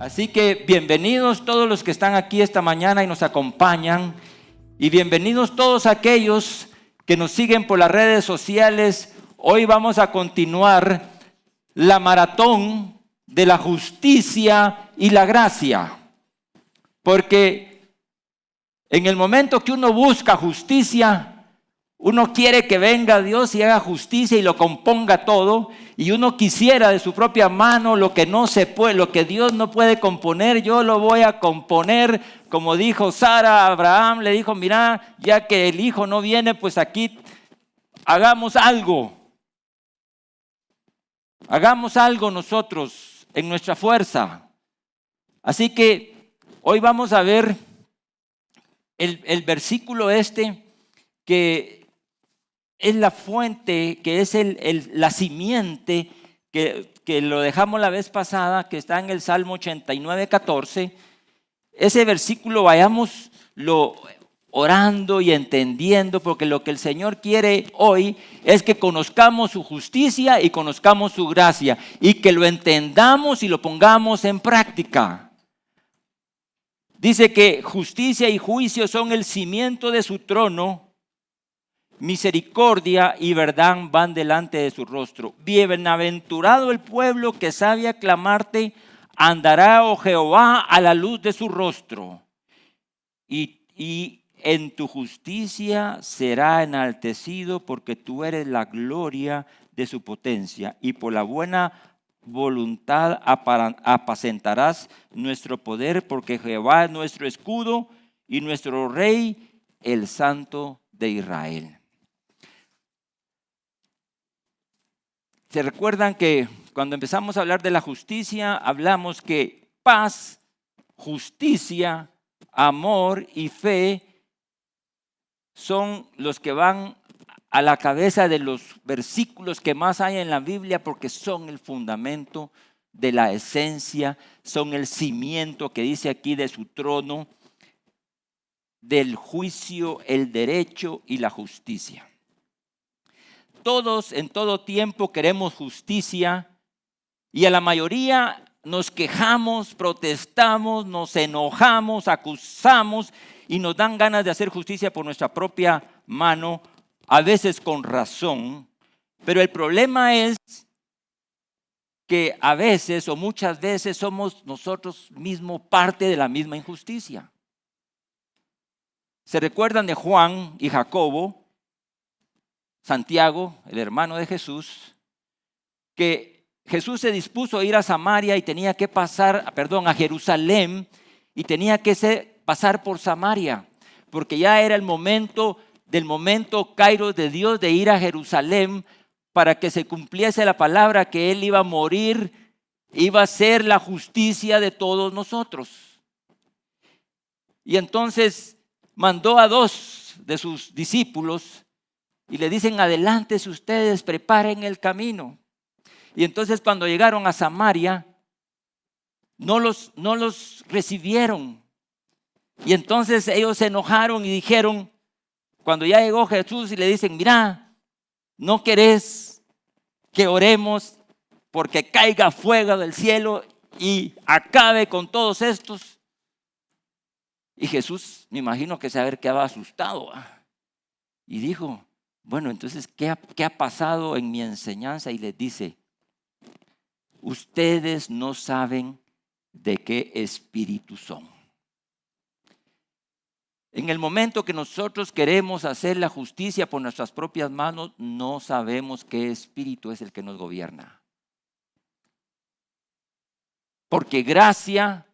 Así que bienvenidos todos los que están aquí esta mañana y nos acompañan. Y bienvenidos todos aquellos que nos siguen por las redes sociales. Hoy vamos a continuar la maratón de la justicia y la gracia. Porque en el momento que uno busca justicia, uno quiere que venga Dios y haga justicia y lo componga todo. Y uno quisiera de su propia mano lo que no se puede, lo que Dios no puede componer, yo lo voy a componer. Como dijo Sara a Abraham, le dijo, mira, ya que el hijo no viene, pues aquí hagamos algo. Hagamos algo nosotros en nuestra fuerza. Así que hoy vamos a ver el versículo que es la fuente, que es la simiente, que lo dejamos la vez pasada, que está en el Salmo 89, 14. Ese versículo vayámoslo orando y entendiendo, porque lo que el Señor quiere hoy es que conozcamos su justicia y conozcamos su gracia, y que lo entendamos y lo pongamos en práctica. Dice que justicia y juicio son el cimiento de su trono. Misericordia y verdad van delante de su rostro. Bienaventurado el pueblo que sabe aclamarte, andará, oh Jehová, a la luz de su rostro. Y en tu justicia será enaltecido, porque tú eres la gloria de su potencia. Y por la buena voluntad apacentarás nuestro poder, porque Jehová es nuestro escudo y nuestro rey, el Santo de Israel. ¿Se recuerdan que cuando empezamos a hablar de la justicia, hablamos que paz, justicia, amor y fe son los que van a la cabeza de los versículos que más hay en la Biblia, porque son el fundamento de la esencia, son el cimiento que dice aquí de su trono, del juicio, el derecho y la justicia. Todos en todo tiempo queremos justicia y a la mayoría nos quejamos, protestamos, nos enojamos, acusamos y nos dan ganas de hacer justicia por nuestra propia mano, a veces con razón. Pero el problema es que a veces o muchas veces somos nosotros mismos parte de la misma injusticia. ¿Se recuerdan de Juan y Jacobo? Santiago, el hermano de Jesús, que Jesús se dispuso a ir a Samaria y tenía que a Jerusalén, y tenía que pasar por Samaria, porque ya era el momento kairos de Dios de ir a Jerusalén para que se cumpliese la palabra que él iba a morir, iba a ser la justicia de todos nosotros. Y entonces mandó a 2 de sus discípulos y le dicen, adelántense ustedes, preparen el camino. Y entonces cuando llegaron a Samaria, no los recibieron. Y entonces ellos se enojaron y dijeron, cuando ya llegó Jesús y le dicen, mira, ¿no querés que oremos porque caiga fuego del cielo y acabe con todos estos? Y Jesús, me imagino que se quedaba asustado. Y dijo, bueno, entonces, ¿qué ha pasado en mi enseñanza? Y les dice, ustedes no saben de qué espíritu son. En el momento que nosotros queremos hacer la justicia por nuestras propias manos, no sabemos qué espíritu es el que nos gobierna. Porque gracia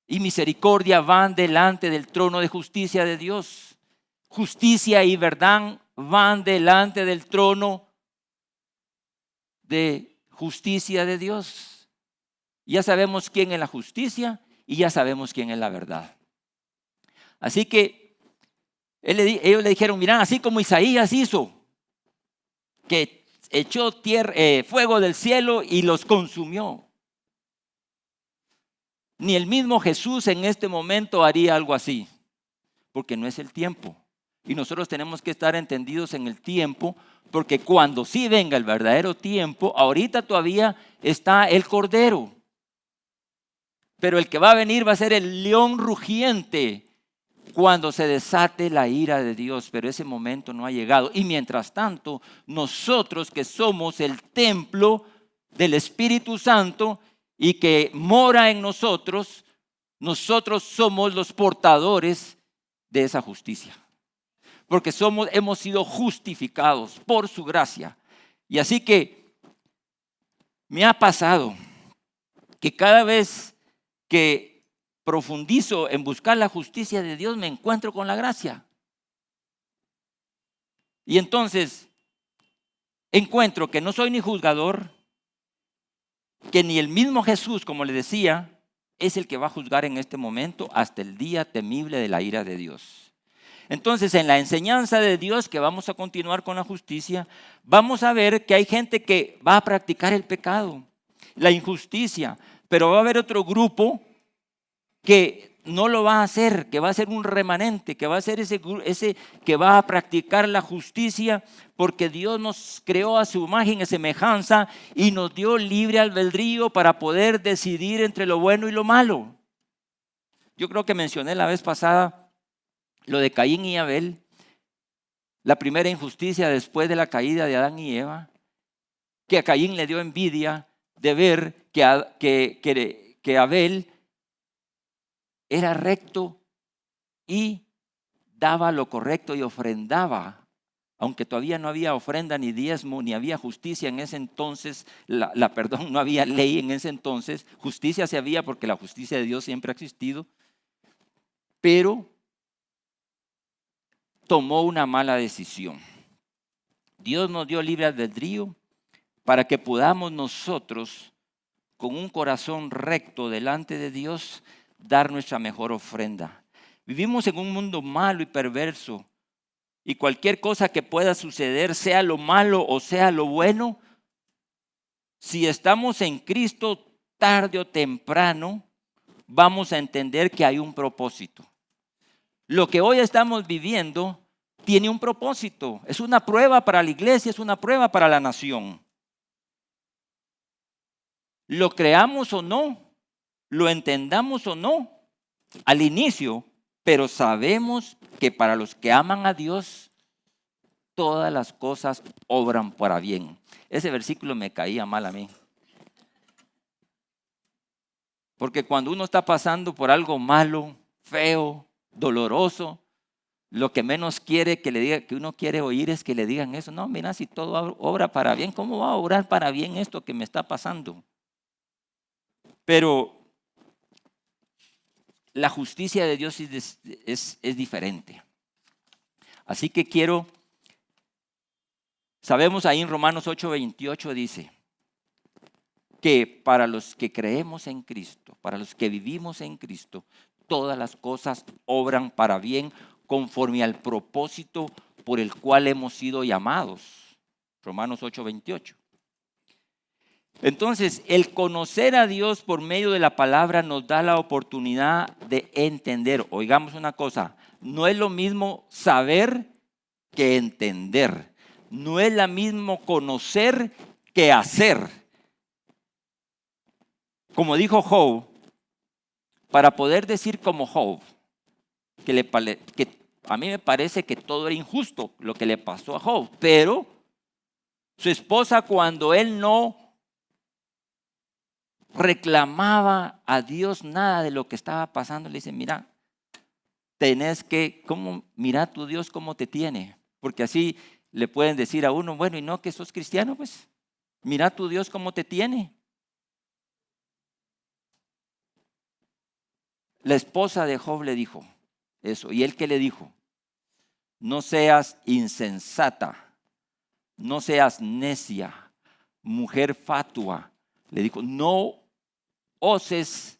y misericordia van delante del trono de justicia de Dios. Justicia y verdad van delante del trono de justicia de Dios. Ya sabemos quién es la justicia y ya sabemos quién es la verdad. Así que ellos le dijeron, mirá, así como Isaías hizo, que echó fuego del cielo y los consumió. Ni el mismo Jesús en este momento haría algo así, porque no es el tiempo. Y nosotros tenemos que estar entendidos en el tiempo, porque cuando sí venga el verdadero tiempo, ahorita todavía está el Cordero. Pero el que va a venir va a ser el león rugiente cuando se desate la ira de Dios, pero ese momento no ha llegado. Y mientras tanto, nosotros que somos el templo del Espíritu Santo y que mora en nosotros, nosotros somos los portadores de esa justicia. Porque hemos sido justificados por su gracia. Y así que me ha pasado que cada vez que profundizo en buscar la justicia de Dios, me encuentro con la gracia. Y entonces encuentro que no soy ni juzgador, que ni el mismo Jesús, como le decía, es el que va a juzgar en este momento hasta el día temible de la ira de Dios. Entonces, en la enseñanza de Dios, que vamos a continuar con la justicia, vamos a ver que hay gente que va a practicar el pecado, la injusticia, pero va a haber otro grupo que no lo va a hacer, que va a ser un remanente, que va a ser ese que va a practicar la justicia, porque Dios nos creó a su imagen y semejanza y nos dio libre albedrío para poder decidir entre lo bueno y lo malo. Yo creo que mencioné la vez pasada lo de Caín y Abel, la primera injusticia después de la caída de Adán y Eva, que a Caín le dio envidia de ver que Abel era recto y daba lo correcto y ofrendaba, aunque todavía no había ofrenda ni diezmo, ni había justicia en ese entonces, no había ley en ese entonces, justicia se había porque la justicia de Dios siempre ha existido, pero tomó una mala decisión. Dios nos dio libre albedrío para que podamos nosotros, con un corazón recto delante de Dios, dar nuestra mejor ofrenda. Vivimos en un mundo malo y perverso, y cualquier cosa que pueda suceder, sea lo malo o sea lo bueno, si estamos en Cristo, tarde o temprano, vamos a entender que hay un propósito. Lo que hoy estamos viviendo tiene un propósito. Es una prueba para la iglesia, es una prueba para la nación. Lo creamos o no, lo entendamos o no, al inicio, pero sabemos que para los que aman a Dios, todas las cosas obran para bien. Ese versículo me caía mal a mí. Porque cuando uno está pasando por algo malo, feo, doloroso, lo que menos quiere que le diga, que uno quiere oír es que le digan eso. No, mira, si todo obra para bien, ¿cómo va a obrar para bien esto que me está pasando? Pero la justicia de Dios es diferente. Así que sabemos ahí en Romanos 8:28 dice que para los que creemos en Cristo, para los que vivimos en Cristo, todas las cosas obran para bien conforme al propósito por el cual hemos sido llamados. Romanos 8:28. Entonces, el conocer a Dios por medio de la palabra nos da la oportunidad de entender. Oigamos una cosa, no es lo mismo saber que entender. No es lo mismo conocer que hacer. Como dijo Job, para poder decir como Job, que a mí me parece que todo era injusto lo que le pasó a Job, pero su esposa, cuando él no reclamaba a Dios nada de lo que estaba pasando, le dice, mira, mira tu Dios cómo te tiene, porque así le pueden decir a uno, bueno, y no que sos cristiano, pues mira tu Dios cómo te tiene. La esposa de Job le dijo eso, y él ¿qué le dijo? No seas insensata, no seas necia, mujer fatua. Le dijo, no oses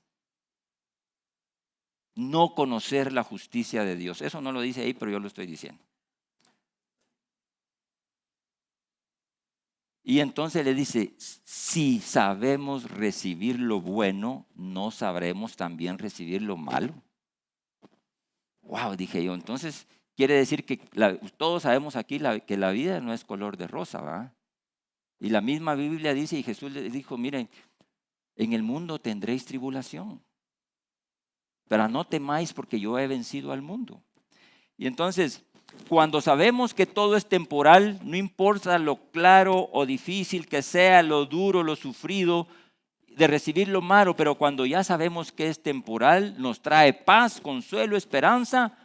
no conocer la justicia de Dios. Eso no lo dice ahí, pero yo lo estoy diciendo. Y entonces le dice, si sabemos recibir lo bueno, ¿no sabremos también recibir lo malo? Wow, dije yo, entonces quiere decir que todos sabemos aquí que la vida no es color de rosa, ¿verdad? Y la misma Biblia dice, y Jesús le dijo, miren, en el mundo tendréis tribulación. pero no temáis porque yo he vencido al mundo. Y entonces, cuando sabemos que todo es temporal, no importa lo claro o difícil que sea, lo duro, lo sufrido, de recibir lo malo, pero cuando ya sabemos que es temporal, nos trae paz, consuelo, esperanza,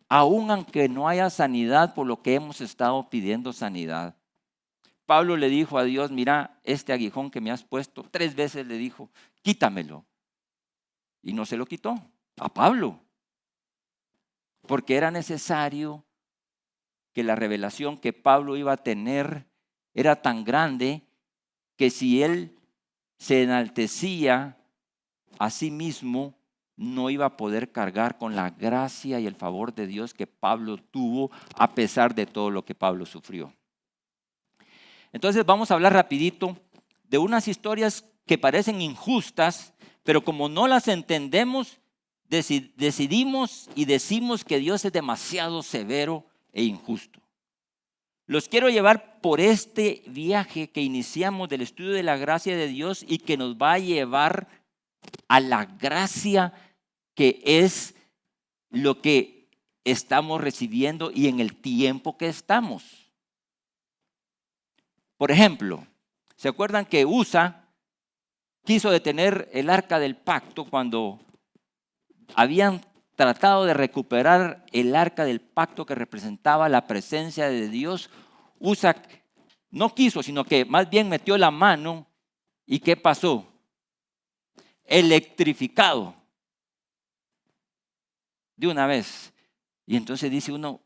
aun aunque no haya sanidad por lo que hemos estado pidiendo sanidad. Pablo le dijo a Dios, mira, este aguijón que me has puesto, 3 veces le dijo, quítamelo. Y no se lo quitó a Pablo, porque era necesario que la revelación que Pablo iba a tener era tan grande que si él se enaltecía a sí mismo, no iba a poder cargar con la gracia y el favor de Dios que Pablo tuvo a pesar de todo lo que Pablo sufrió. Entonces vamos a hablar rapidito de unas historias que parecen injustas, pero como no las entendemos, decidimos y decimos que Dios es demasiado severo e injusto. Los quiero llevar por este viaje que iniciamos del estudio de la gracia de Dios y que nos va a llevar a la gracia que es lo que estamos recibiendo y en el tiempo que estamos. Por ejemplo, ¿se acuerdan que Usa quiso detener el arca del pacto cuando habían tratado de recuperar el arca del pacto que representaba la presencia de Dios? Usa no quiso, sino que más bien metió la mano. ¿Y qué pasó? Electrificado de una vez. Y entonces dice uno,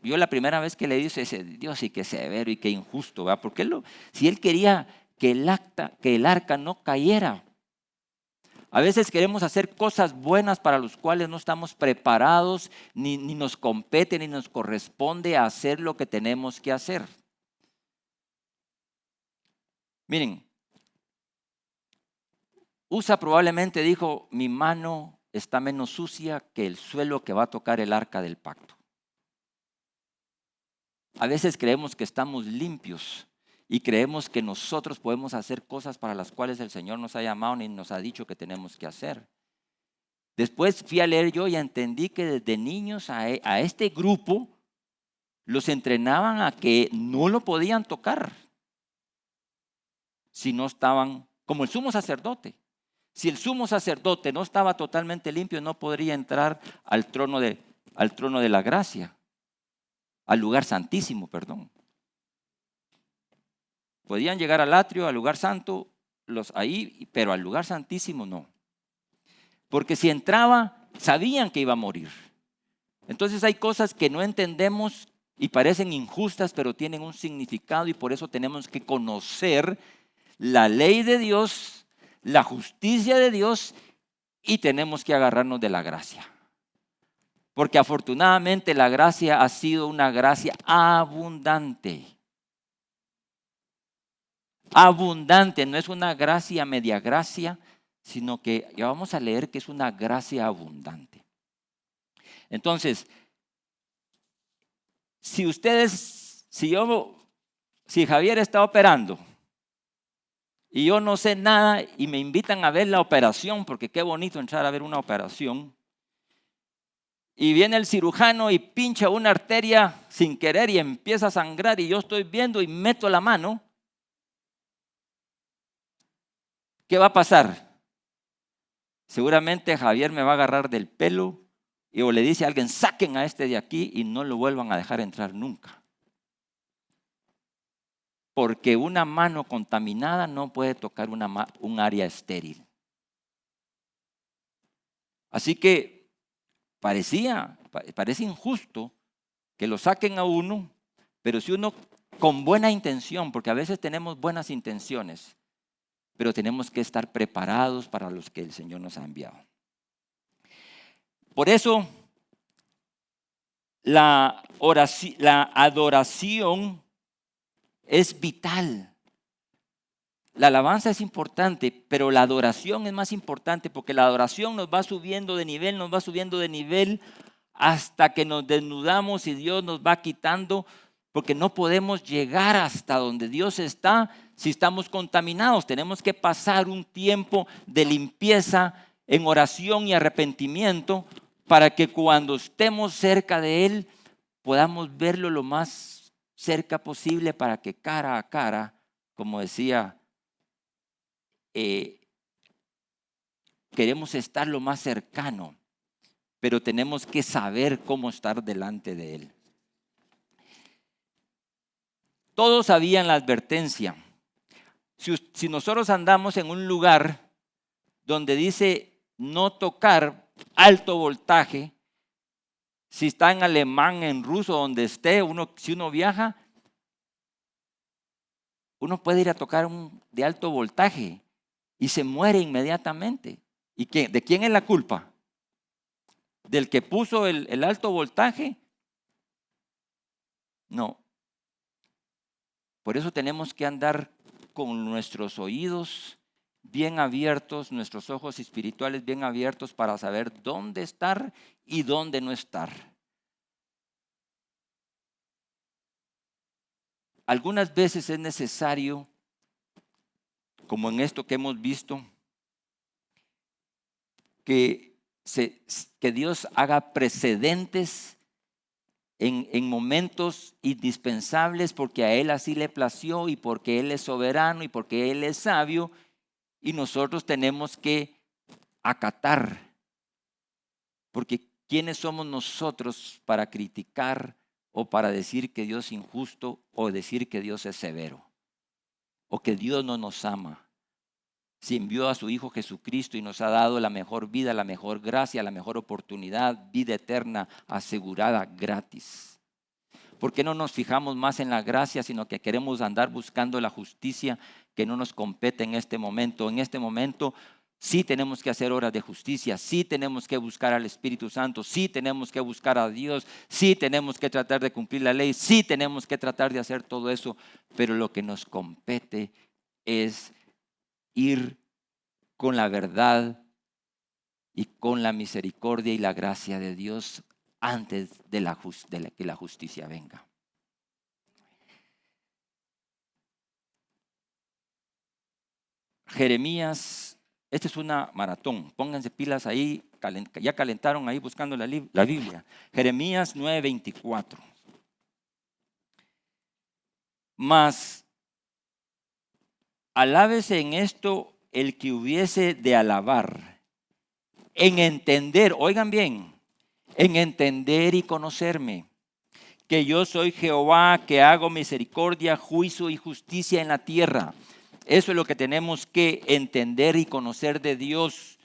yo la primera vez que le dice ese Dios, y qué severo y qué injusto, ¿verdad? Porque si él quería que el arca no cayera. A veces queremos hacer cosas buenas para las cuales no estamos preparados, ni nos compete, ni nos corresponde hacer lo que tenemos que hacer. Miren, Usa probablemente dijo, mi mano está menos sucia que el suelo que va a tocar el arca del pacto. A veces creemos que estamos limpios y creemos que nosotros podemos hacer cosas para las cuales el Señor nos ha llamado ni nos ha dicho que tenemos que hacer. Después fui a leer yo y entendí que desde niños a este grupo los entrenaban a que no lo podían tocar si no estaban, como el sumo sacerdote. Si el sumo sacerdote no estaba totalmente limpio, no podría entrar al trono de la gracia, al lugar santísimo, perdón. Podían llegar al atrio, al lugar santo, ahí, pero al lugar santísimo no. Porque si entraba, sabían que iba a morir. Entonces hay cosas que no entendemos y parecen injustas, pero tienen un significado y por eso tenemos que conocer la ley de Dios, la justicia de Dios y tenemos que agarrarnos de la gracia. Porque afortunadamente la gracia ha sido una gracia abundante. Abundante, no es una gracia media gracia, sino que ya vamos a leer que es una gracia abundante. Entonces, si Javier está operando y yo no sé nada y me invitan a ver la operación, porque qué bonito entrar a ver una operación, y viene el cirujano y pincha una arteria sin querer y empieza a sangrar y yo estoy viendo y meto la mano, ¿qué va a pasar? Seguramente Javier me va a agarrar del pelo o le dice a alguien, saquen a este de aquí y no lo vuelvan a dejar entrar nunca. Porque una mano contaminada no puede tocar un área estéril. Así que parece injusto que lo saquen a uno, pero si uno con buena intención, porque a veces tenemos buenas intenciones, pero tenemos que estar preparados para los que el Señor nos ha enviado. Por eso, la adoración es vital. La alabanza es importante, pero la adoración es más importante porque la adoración nos va subiendo de nivel hasta que nos desnudamos y Dios nos va quitando, porque no podemos llegar hasta donde Dios está si estamos contaminados. Tenemos que pasar un tiempo de limpieza en oración y arrepentimiento, para que cuando estemos cerca de Él podamos verlo lo más cerca posible, para que cara a cara, como decía, queremos estar lo más cercano, pero tenemos que saber cómo estar delante de Él. Todos sabían la advertencia. Si nosotros andamos en un lugar donde dice no tocar alto voltaje, si está en alemán, en ruso, donde esté, si uno viaja, uno puede ir a tocar de alto voltaje y se muere inmediatamente. ¿Y de quién es la culpa? ¿Del que puso el alto voltaje? No. Por eso tenemos que andar con nuestros oídos bien abiertos, nuestros ojos espirituales bien abiertos, para saber dónde estar y dónde no estar. Algunas veces es necesario, como en esto que hemos visto, que Dios haga precedentes en momentos indispensables, porque a Él así le plació y porque Él es soberano y porque Él es sabio, y nosotros tenemos que acatar, porque ¿quiénes somos nosotros para criticar o para decir que Dios es injusto o decir que Dios es severo o que Dios no nos ama? Si envió a su Hijo Jesucristo y nos ha dado la mejor vida, la mejor gracia, la mejor oportunidad, vida eterna asegurada gratis. ¿Por qué no nos fijamos más en la gracia, sino que queremos andar buscando la justicia que no nos compete en este momento? En este momento sí tenemos que hacer obras de justicia, sí tenemos que buscar al Espíritu Santo, sí tenemos que buscar a Dios, sí tenemos que tratar de cumplir la ley, sí tenemos que tratar de hacer todo eso, pero lo que nos compete es ir con la verdad y con la misericordia y la gracia de Dios antes de que la justicia venga. Jeremías, esta es una maratón, pónganse pilas ahí, ya calentaron ahí buscando la Biblia. Jeremías 9:24. Mas alábese en esto el que hubiese de alabar, en entender, oigan bien, en entender y conocerme, que yo soy Jehová, que hago misericordia, juicio y justicia en la tierra. Eso es lo que tenemos que entender y conocer de Dios,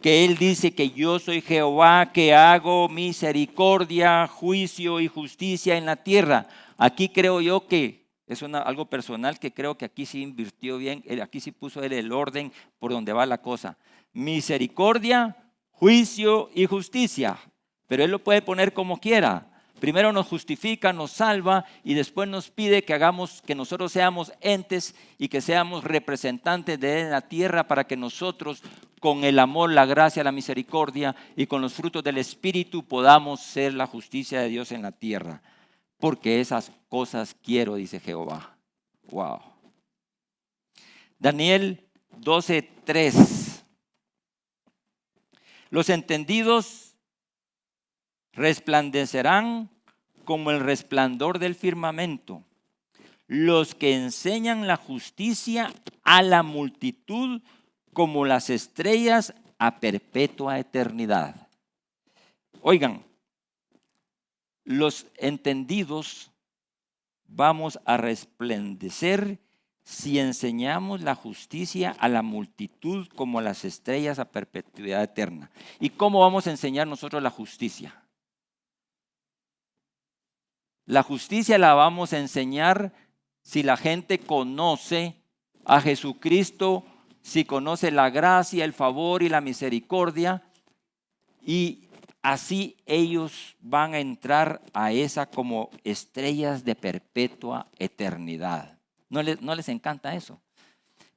que Él dice que yo soy Jehová, que hago misericordia, juicio y justicia en la tierra. Aquí creo yo que es algo personal, que creo que aquí sí invirtió bien, aquí sí puso Él el orden por donde va la cosa. Misericordia, juicio y justicia, pero Él lo puede poner como quiera. Primero nos justifica, nos salva y después nos pide que nosotros seamos entes y que seamos representantes de Él en la tierra, para que nosotros con el amor, la gracia, la misericordia y con los frutos del Espíritu podamos ser la justicia de Dios en la tierra. Porque esas cosas quiero, dice Jehová. Wow. Daniel 12:3. Los entendidos resplandecerán como el resplandor del firmamento. Los que enseñan la justicia a la multitud como las estrellas a perpetua eternidad. Oigan, los entendidos vamos a resplandecer si enseñamos la justicia a la multitud como las estrellas a perpetuidad eterna. ¿Y cómo vamos a enseñar nosotros la justicia? La justicia la vamos a enseñar si la gente conoce a Jesucristo, si conoce la gracia, el favor y la misericordia, y así ellos van a entrar a esa como estrellas de perpetua eternidad. ¿No les encanta eso?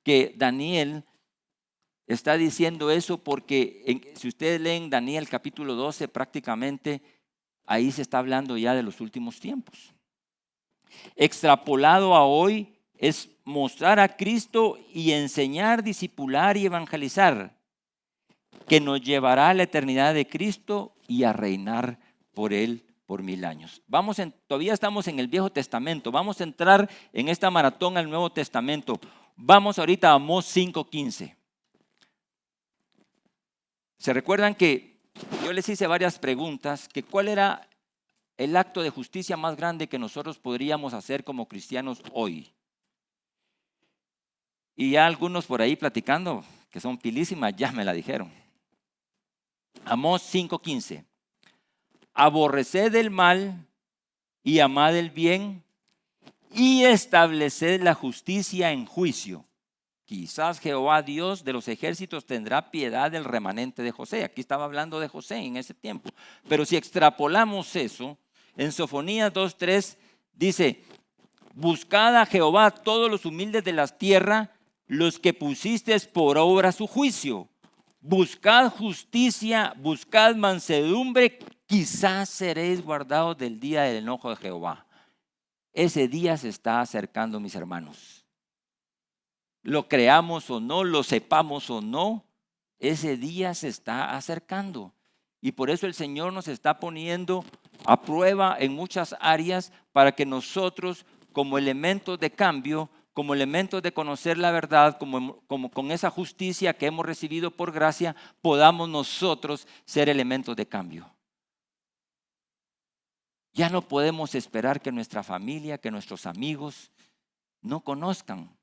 Que Daniel está diciendo eso porque si ustedes leen Daniel capítulo 12, prácticamente ahí se está hablando ya de los últimos tiempos. Extrapolado a hoy es mostrar a Cristo y enseñar, discipular y evangelizar. que nos llevará a la eternidad de Cristo y a reinar por Él por 1000 años. Todavía estamos en el Viejo Testamento. Vamos a entrar en esta maratón al Nuevo Testamento. Vamos ahorita a Amós 5:15. ¿Se recuerdan que yo les hice varias preguntas? Que ¿cuál era el acto de justicia más grande que nosotros podríamos hacer como cristianos hoy? Y ya algunos por ahí platicando, que son pilísimas, ya me la dijeron. Amós 5:15. Aborreced el mal y amad el bien y estableced la justicia en juicio. Quizás Jehová Dios de los ejércitos tendrá piedad del remanente de José. Aquí estaba hablando de José en ese tiempo. Pero si extrapolamos eso, en Sofonías 2:3 dice: buscad a Jehová todos los humildes de la tierra, los que pusisteis por obra su juicio. Buscad justicia, buscad mansedumbre, quizás seréis guardados del día del enojo de Jehová. Ese día se está acercando, mis hermanos. Lo creamos o no, lo sepamos o no, ese día se está acercando. Y por eso el Señor nos está poniendo a prueba en muchas áreas para que nosotros, como elementos de cambio, como elementos de conocer la verdad, como con esa justicia que hemos recibido por gracia, podamos nosotros ser elementos de cambio. Ya no podemos esperar que nuestra familia, que nuestros amigos no conozcan.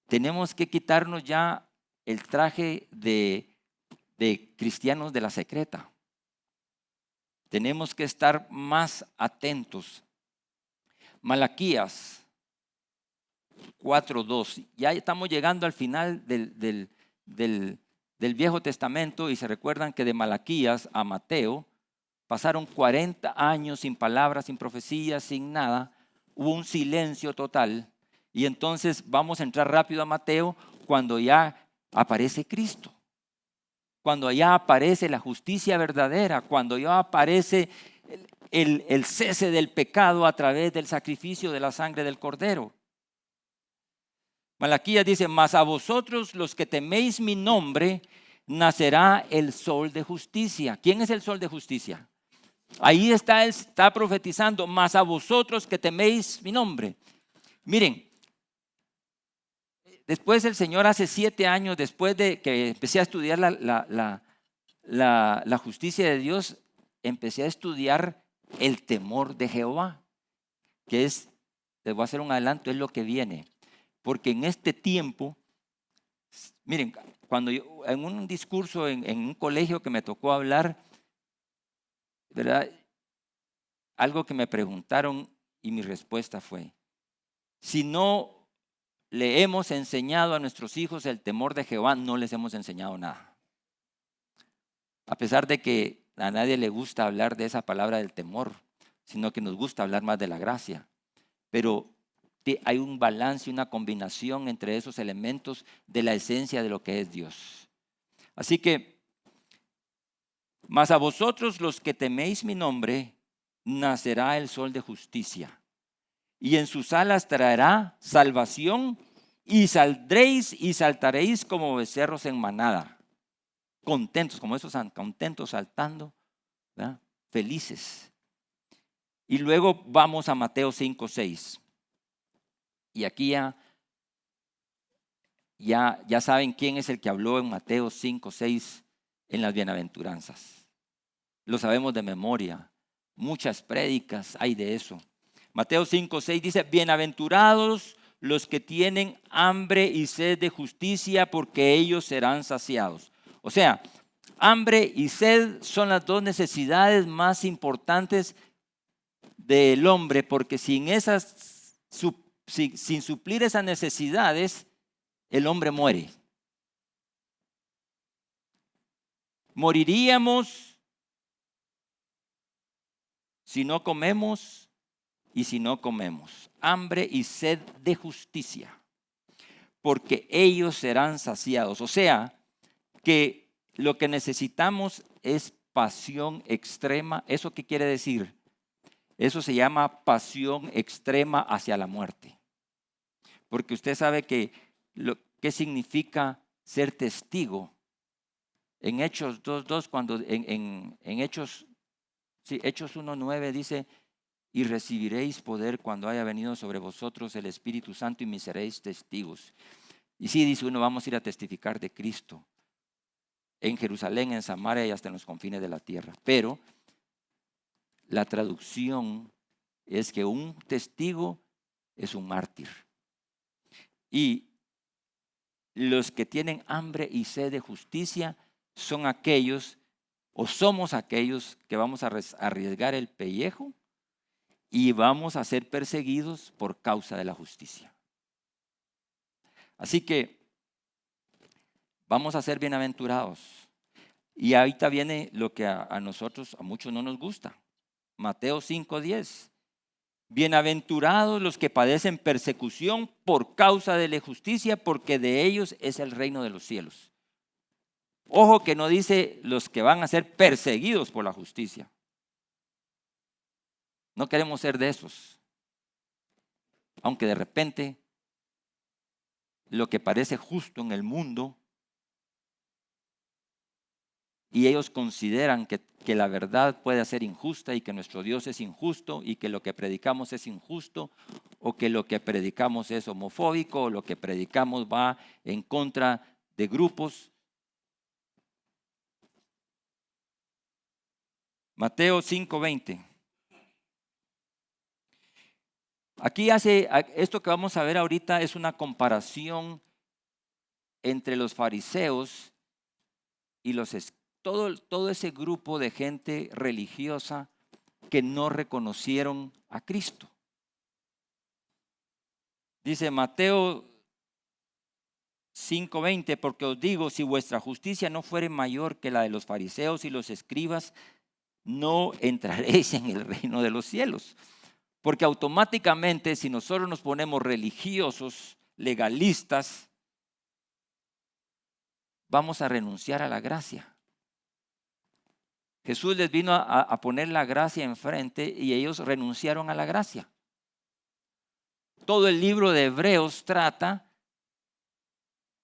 Tenemos que quitarnos ya el traje de cristianos de la secreta. Tenemos que estar más atentos. Malaquías 4:2. Ya estamos llegando al final del Viejo Testamento y se recuerdan que de Malaquías a Mateo pasaron 40 años sin palabras, sin profecías, sin nada. Hubo un silencio total. Y entonces vamos a entrar rápido a Mateo cuando ya aparece Cristo. Cuando ya aparece la justicia verdadera, cuando ya aparece el cese del pecado a través del sacrificio de la sangre del Cordero. Malaquías dice: mas a vosotros los que teméis mi nombre, nacerá el sol de justicia. ¿Quién es el sol de justicia? Ahí está profetizando: mas a vosotros que teméis mi nombre. Miren, después el Señor hace 7 años, después de que empecé a estudiar la justicia de Dios, empecé a estudiar el temor de Jehová, que es, les voy a hacer un adelanto, es lo que viene. Porque en este tiempo, miren, cuando yo, en un discurso en un colegio que me tocó hablar, ¿verdad? Algo que me preguntaron y mi respuesta fue: si no le hemos enseñado a nuestros hijos el temor de Jehová, no les hemos enseñado nada. A pesar de que a nadie le gusta hablar de esa palabra del temor, sino que nos gusta hablar más de la gracia. Pero hay un balance y una combinación entre esos elementos de la esencia de lo que es Dios. Así que, mas a vosotros los que teméis mi nombre, nacerá el sol de justicia, y en sus alas traerá salvación, y saldréis y saltaréis como becerros en manada, contentos, como esos contentos saltando, ¿verdad? Felices. Y luego vamos a Mateo 5:6. Y aquí ya saben quién es el que habló en Mateo 5:6 en las bienaventuranzas. Lo sabemos de memoria. Muchas prédicas hay de eso. Mateo 5:6 dice: bienaventurados los que tienen hambre y sed de justicia, porque ellos serán saciados. O sea, hambre y sed son las dos necesidades más importantes del hombre, porque sin suplir esas necesidades, el hombre muere. Moriríamos si no comemos y si no comemos. Hambre y sed de justicia, porque ellos serán saciados. O sea, que lo que necesitamos es pasión extrema. ¿Eso qué quiere decir? Eso se llama pasión extrema hacia la muerte. Porque usted sabe que ¿qué significa ser testigo? En Hechos 2:2, cuando en Hechos, sí, Hechos 1:9 dice, y recibiréis poder cuando haya venido sobre vosotros el Espíritu Santo y me seréis testigos. Y sí, dice uno, vamos a ir a testificar de Cristo en Jerusalén, en Samaria y hasta en los confines de la tierra. Pero la traducción es que un testigo es un mártir. Y los que tienen hambre y sed de justicia son aquellos, o somos aquellos que vamos a arriesgar el pellejo y vamos a ser perseguidos por causa de la justicia. Así que vamos a ser bienaventurados. Y ahorita viene lo que a nosotros, a muchos no nos gusta. Mateo 5:10. Bienaventurados los que padecen persecución por causa de la justicia, porque de ellos es el reino de los cielos. Ojo que no dice los que van a ser perseguidos por la justicia. No queremos ser de esos. Aunque de repente lo que parece justo en el mundo y ellos consideran que la verdad puede ser injusta y que nuestro Dios es injusto y que lo que predicamos es injusto o que lo que predicamos es homofóbico o lo que predicamos va en contra de grupos. Mateo 5:20. Aquí esto que vamos a ver ahorita es una comparación entre los fariseos y todo ese grupo de gente religiosa que no reconocieron a Cristo. Dice Mateo 5:20, porque os digo, si vuestra justicia no fuere mayor que la de los fariseos y los escribas, no entraréis en el reino de los cielos. Porque automáticamente, si nosotros nos ponemos religiosos, legalistas, vamos a renunciar a la gracia. Jesús les vino a poner la gracia enfrente y ellos renunciaron a la gracia. Todo el libro de Hebreos trata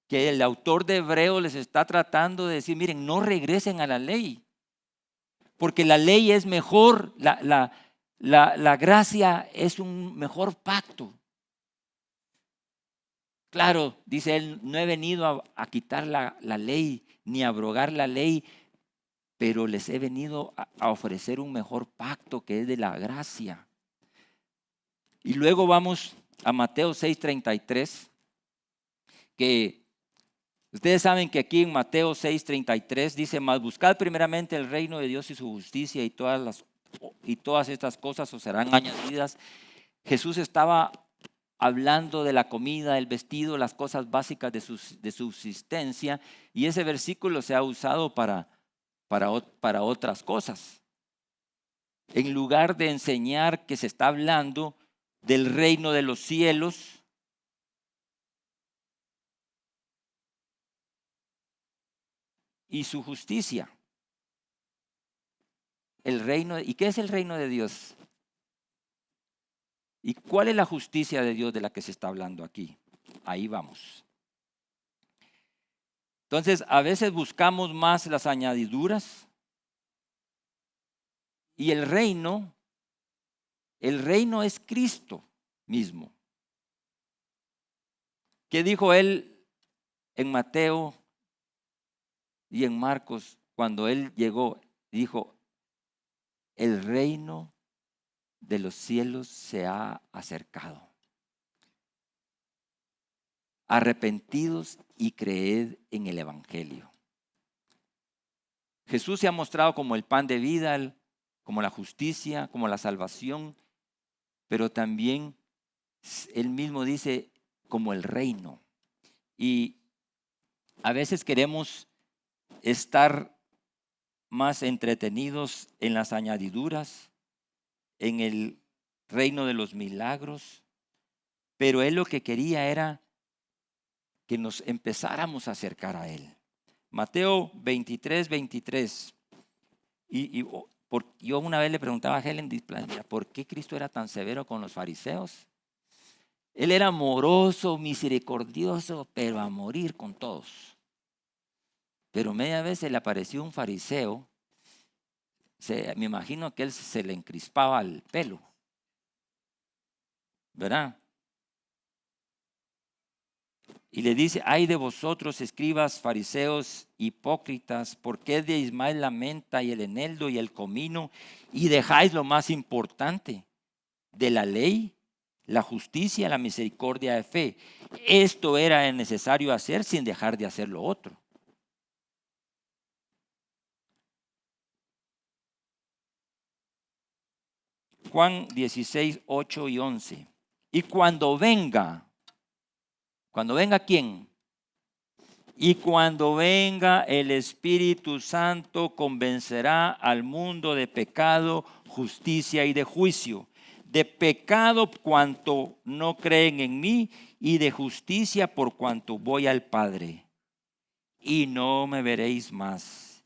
que el autor de Hebreos les está tratando de decir, miren, no regresen a la ley, porque la ley es mejor, la gracia es un mejor pacto. Claro, dice él, no he venido a quitar la ley ni a abrogar la ley, pero les he venido a ofrecer un mejor pacto que es de la gracia. Y luego vamos a Mateo 6:33, que ustedes saben que aquí en Mateo 6:33 dice, mas buscad primeramente el reino de Dios y su justicia y todas estas cosas os serán añadidas. Jesús estaba hablando de la comida, el vestido, las cosas básicas de subsistencia, y ese versículo se ha usado para otras cosas. En lugar de enseñar que se está hablando del reino de los cielos, y su justicia. ¿Y qué es el reino de Dios? ¿Y cuál es la justicia de Dios de la que se está hablando aquí? Ahí vamos. Entonces, a veces buscamos más las añadiduras y el reino es Cristo mismo. ¿Qué dijo él en Mateo y en Marcos cuando él llegó? Dijo, el reino de los cielos se ha acercado. Arrepentidos y creed en el evangelio. Jesús se ha mostrado como el pan de vida, como la justicia, como la salvación, pero también él mismo dice como el reino. Y a veces queremos estar más entretenidos en las añadiduras, en el reino de los milagros, pero él lo que quería era que nos empezáramos a acercar a él. Mateo 23:23. Yo una vez le preguntaba a Helen, ¿por qué Cristo era tan severo con los fariseos? Él era amoroso, misericordioso, pero a morir con todos. Pero media vez se le apareció un fariseo, me imagino que él se le encrispaba el pelo, ¿verdad? Y le dice, ay de vosotros, escribas, fariseos, hipócritas, ¿por qué deismáis la menta y el eneldo y el comino y dejáis lo más importante de la ley, la justicia, la misericordia de fe? Esto era necesario hacer sin dejar de hacer lo otro. Juan 16, 8 y 11. Y cuando venga ¿quién? Y cuando venga el Espíritu Santo convencerá al mundo de pecado, justicia y de juicio. De pecado cuanto no creen en mí y de justicia por cuanto voy al Padre y no me veréis más.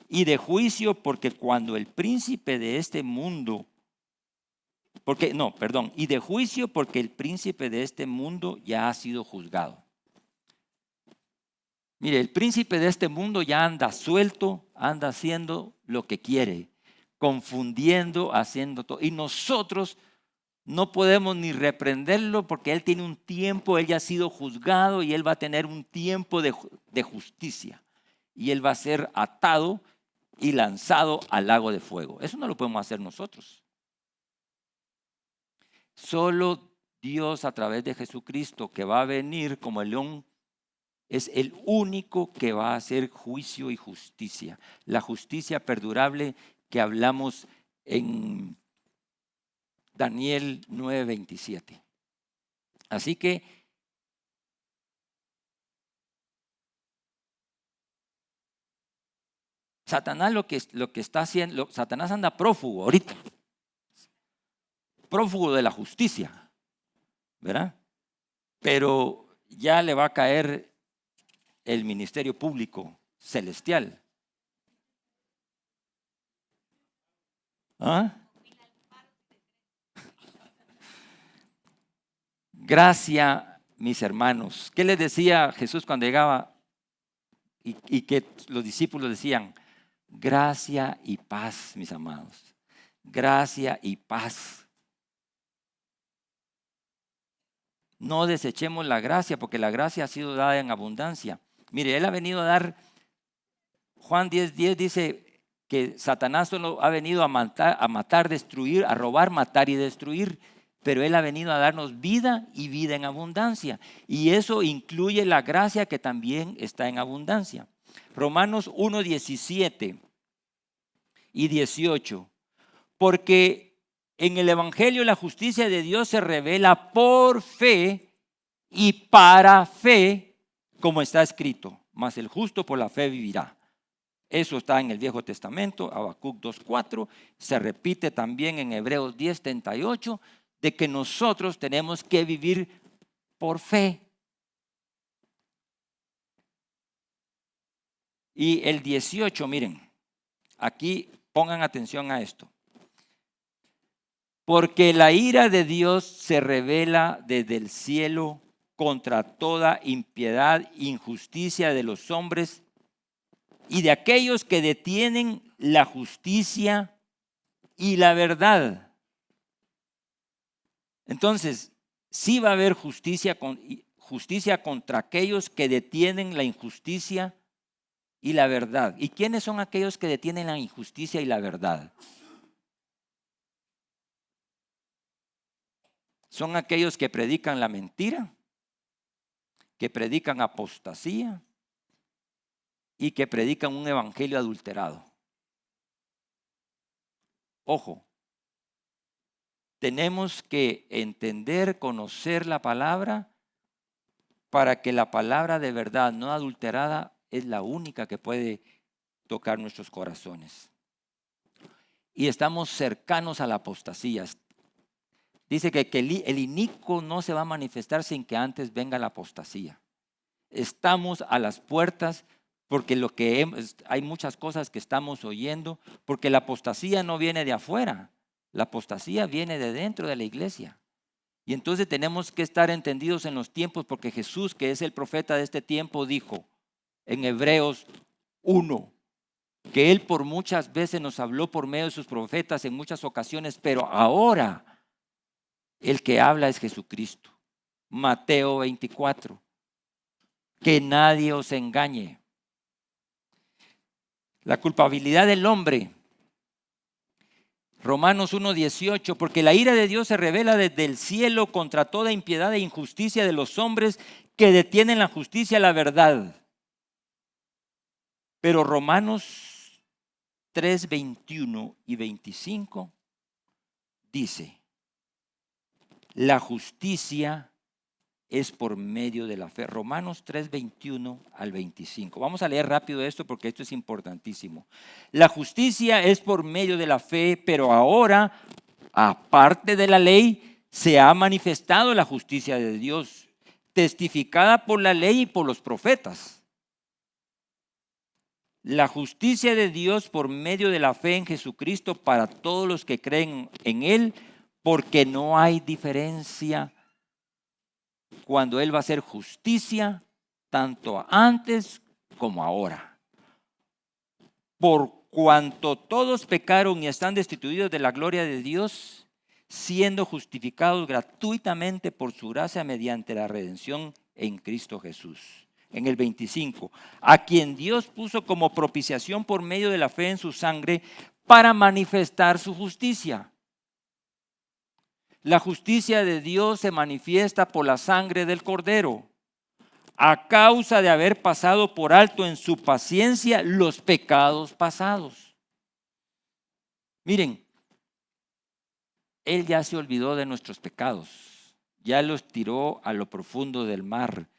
Y de juicio porque cuando el príncipe de este mundo, y de juicio porque el príncipe de este mundo ya ha sido juzgado. Mire, el príncipe de este mundo ya anda suelto, anda haciendo lo que quiere, confundiendo, haciendo todo. Y nosotros no podemos ni reprenderlo porque él tiene un tiempo, él ya ha sido juzgado y él va a tener un tiempo de justicia. Y él va a ser atado y lanzado al lago de fuego. Eso no lo podemos hacer nosotros. Solo Dios a través de Jesucristo, que va a venir como el león, es el único que va a hacer juicio y justicia. La justicia perdurable que hablamos en Daniel 9:27. Así que Satanás lo que está haciendo, Satanás anda prófugo ahorita. Prófugo de la justicia, ¿verdad? Pero ya le va a caer el ministerio público celestial. ¿Ah? Gracia, mis hermanos. ¿Qué les decía Jesús cuando llegaba? Y que los discípulos decían, gracia y paz, mis amados. Gracia y paz. No desechemos la gracia, porque la gracia ha sido dada en abundancia. Mire, él ha venido a dar, Juan 10:10 dice que Satanás solo ha venido a matar, destruir, a robar, matar y destruir. Pero él ha venido a darnos vida y vida en abundancia. Y eso incluye la gracia que también está en abundancia. Romanos 1:17 y 18. Porque en el Evangelio la justicia de Dios se revela por fe y para fe, como está escrito. Mas el justo por la fe vivirá. Eso está en el Viejo Testamento, Habacuc 2:4. Se repite también en Hebreos 10:38. De que nosotros tenemos que vivir por fe. Y el 18, miren, aquí pongan atención a esto. Porque la ira de Dios se revela desde el cielo contra toda impiedad, injusticia de los hombres y de aquellos que detienen la justicia y la verdad. Entonces, sí va a haber justicia contra aquellos que detienen la injusticia y la verdad. ¿Y quiénes son aquellos que detienen la injusticia y la verdad? Son aquellos que predican la mentira, que predican apostasía y que predican un evangelio adulterado. Ojo. Tenemos que entender, conocer la palabra para que la palabra de verdad no adulterada es la única que puede tocar nuestros corazones. Y estamos cercanos a la apostasía. Dice que el inicuo no se va a manifestar sin que antes venga la apostasía. Estamos a las puertas porque hay muchas cosas que estamos oyendo, porque la apostasía no viene de afuera. La apostasía viene de dentro de la iglesia. Y entonces tenemos que estar entendidos en los tiempos porque Jesús, que es el profeta de este tiempo, dijo en Hebreos uno, que Él por muchas veces nos habló por medio de sus profetas en muchas ocasiones, pero ahora el que habla es Jesucristo. Mateo 24. Que nadie os engañe. La culpabilidad del hombre. Romanos 1:18, porque la ira de Dios se revela desde el cielo contra toda impiedad e injusticia de los hombres que detienen la justicia y la verdad. Pero Romanos 3:21 y 25 dice, la justicia es por medio de la fe. Romanos 3:21 al 25. Vamos a leer rápido esto porque esto es importantísimo. La justicia es por medio de la fe, pero ahora, aparte de la ley, se ha manifestado la justicia de Dios, testificada por la ley y por los profetas. La justicia de Dios por medio de la fe en Jesucristo para todos los que creen en Él, porque no hay diferencia cuando Él va a hacer justicia, tanto antes como ahora. Por cuanto todos pecaron y están destituidos de la gloria de Dios, siendo justificados gratuitamente por su gracia mediante la redención en Cristo Jesús. En el 25, a quien Dios puso como propiciación por medio de la fe en su sangre para manifestar su justicia. La justicia de Dios se manifiesta por la sangre del Cordero, a causa de haber pasado por alto en su paciencia los pecados pasados. Miren, Él ya se olvidó de nuestros pecados, ya los tiró a lo profundo del mar.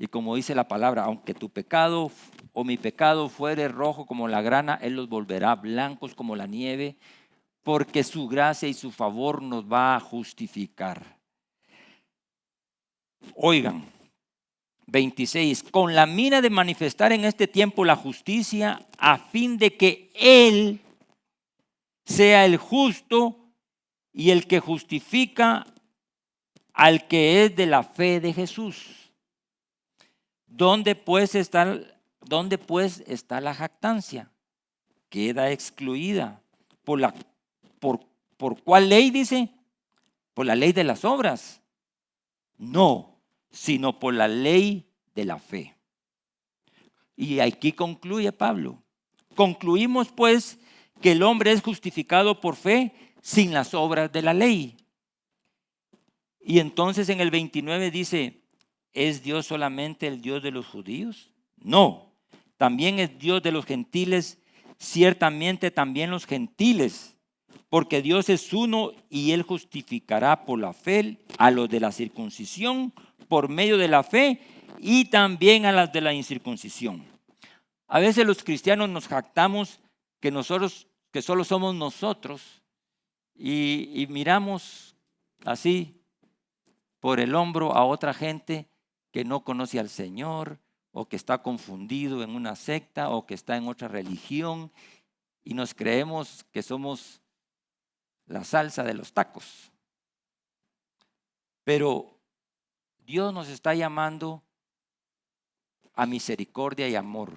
Y como dice la palabra, aunque tu pecado o mi pecado fuere rojo como la grana, Él los volverá blancos como la nieve, porque su gracia y su favor nos va a justificar. Oigan, 26, con la mira de manifestar en este tiempo la justicia, a fin de que Él sea el justo y el que justifica al que es de la fe de Jesús. ¿Dónde pues está la jactancia? Queda excluida. ¿Por cuál ley dice? ¿Por la ley de las obras? No, sino por la ley de la fe. Y aquí concluye Pablo. Concluimos pues que el hombre es justificado por fe sin las obras de la ley. Y entonces en el 29 dice, ¿es Dios solamente el Dios de los judíos? No, también es Dios de los gentiles, ciertamente también los gentiles, porque Dios es uno y Él justificará por la fe a los de la circuncisión por medio de la fe y también a las de la incircuncisión. A veces los cristianos nos jactamos que solo somos nosotros y miramos así por el hombro a otra gente que no conoce al Señor o que está confundido en una secta o que está en otra religión y nos creemos que somos la salsa de los tacos. Pero Dios nos está llamando a misericordia y amor,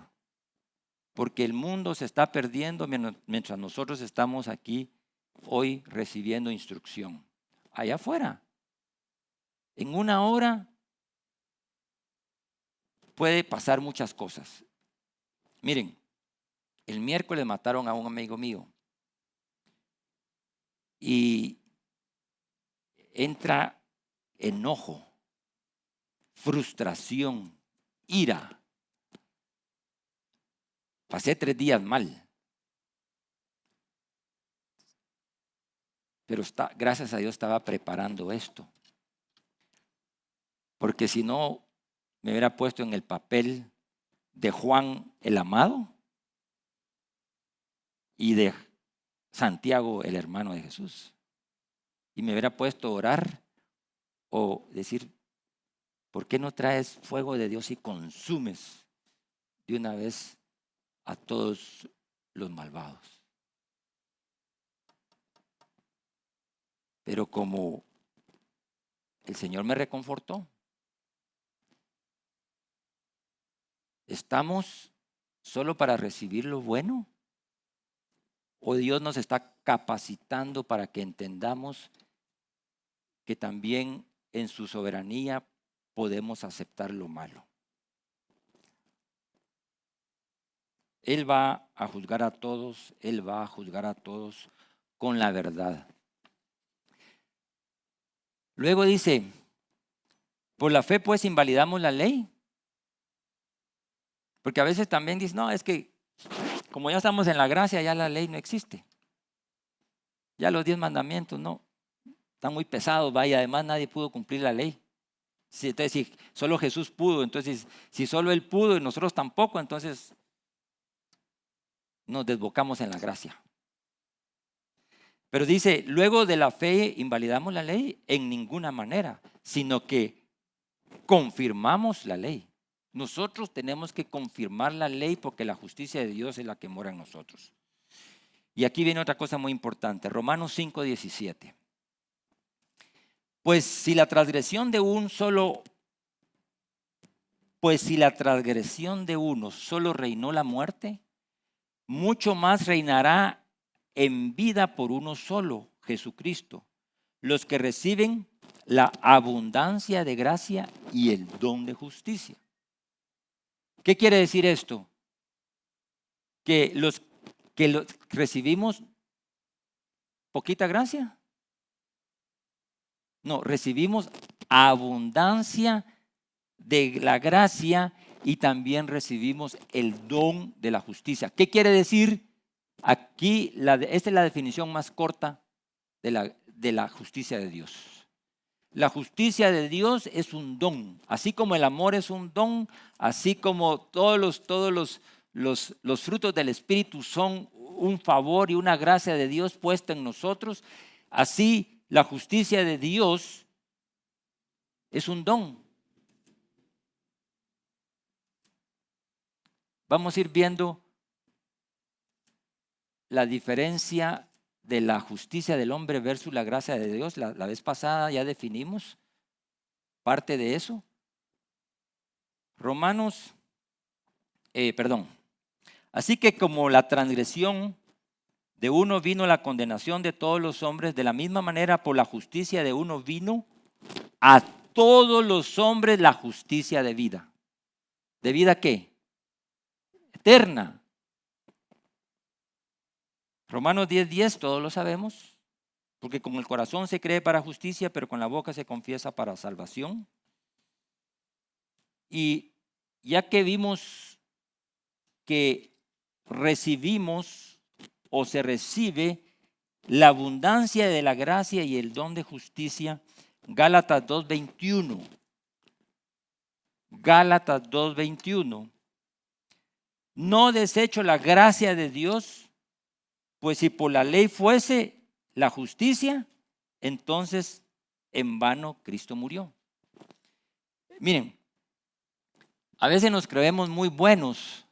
porque el mundo se está perdiendo mientras nosotros estamos aquí hoy recibiendo instrucción. Allá afuera, en una hora puede pasar muchas cosas. Miren, el miércoles mataron a un amigo mío y entra enojo, frustración, ira. Pasé 3 días mal, pero gracias a Dios estaba preparando esto, porque si no me hubiera puesto en el papel de Juan el amado y de Santiago el hermano de Jesús, y me hubiera puesto a orar o decir, ¿por qué no traes fuego de Dios y consumes de una vez a todos los malvados? Pero como el Señor me reconfortó, estamos ¿Solo para recibir lo bueno? ¿O Dios nos está capacitando para que entendamos que también en su soberanía podemos aceptar lo malo? Él va a juzgar a todos, Él va a juzgar a todos con la verdad. Luego dice, por la fe pues invalidamos la ley. Porque a veces también dicen, no, es que como ya estamos en la gracia, ya la ley no existe. Ya los 10 mandamientos no, están muy pesados, vaya, además nadie pudo cumplir la ley. Entonces, si solo Jesús pudo, entonces si solo Él pudo y nosotros tampoco, entonces nos desbocamos en la gracia. Pero dice, luego de la fe invalidamos la ley en ninguna manera, sino que confirmamos la ley. Nosotros tenemos que confirmar la ley porque la justicia de Dios es la que mora en nosotros. Y aquí viene otra cosa muy importante, Romanos 5:17. Pues si la transgresión de uno solo reinó la muerte, mucho más reinará en vida por uno solo, Jesucristo, los que reciben la abundancia de gracia y el don de justicia. ¿Qué quiere decir esto? Que los recibimos poquita gracia. No, recibimos abundancia de la gracia y también recibimos el don de la justicia. ¿Qué quiere decir? Aquí, esta es la definición más corta de la justicia de Dios. La justicia de Dios es un don, así como el amor es un don, así como todos los frutos del Espíritu son un favor y una gracia de Dios puesta en nosotros, así la justicia de Dios es un don. Vamos a ir viendo la diferencia de la justicia del hombre versus la gracia de Dios. La vez pasada ya definimos parte de eso. Así que como la transgresión de uno vino la condenación de todos los hombres, de la misma manera por la justicia de uno vino a todos los hombres la justicia de vida. ¿De vida qué? Eterna. Romanos 10:10, todos lo sabemos, porque con el corazón se cree para justicia, pero con la boca se confiesa para salvación. Y ya que vimos que recibimos o se recibe la abundancia de la gracia y el don de justicia, Gálatas 2:21. Gálatas 2:21. No desecho la gracia de Dios, pues si por la ley fuese la justicia, entonces en vano Cristo murió. Miren, a veces nos creemos muy buenos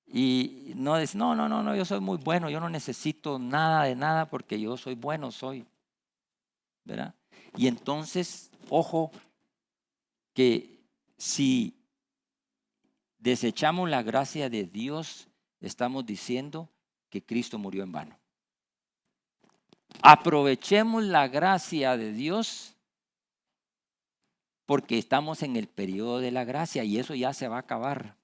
y no, yo soy muy bueno, yo no necesito nada de nada porque yo soy bueno, ¿verdad? Y entonces, ojo, que si desechamos la gracia de Dios, estamos diciendo que Cristo murió en vano. Aprovechemos la gracia de Dios porque estamos en el periodo de la gracia y eso ya se va a acabar.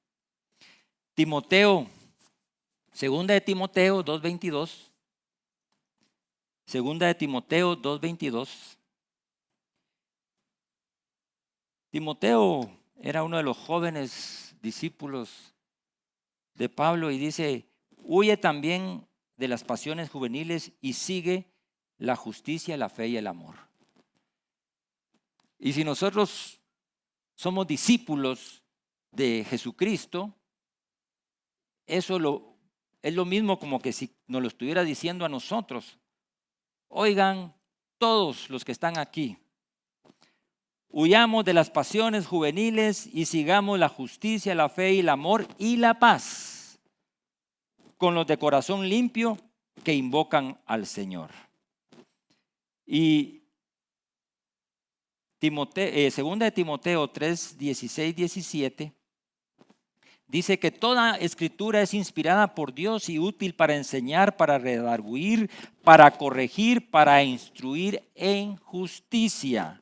Segunda de Timoteo 2:22. Segunda de Timoteo 2:22. Timoteo era uno de los jóvenes discípulos de Pablo y dice, huye también de las pasiones juveniles y sigue la justicia, la fe y el amor. Y si nosotros somos discípulos de Jesucristo, eso es lo mismo como que si nos lo estuviera diciendo a nosotros. Oigan, todos los que están aquí, huyamos de las pasiones juveniles y sigamos la justicia, la fe y el amor y la paz con los de corazón limpio que invocan al Señor. Y segunda de Timoteo 3:16-17 Dice que toda escritura es inspirada por Dios y útil para enseñar, para redarguir, para corregir, para instruir en justicia,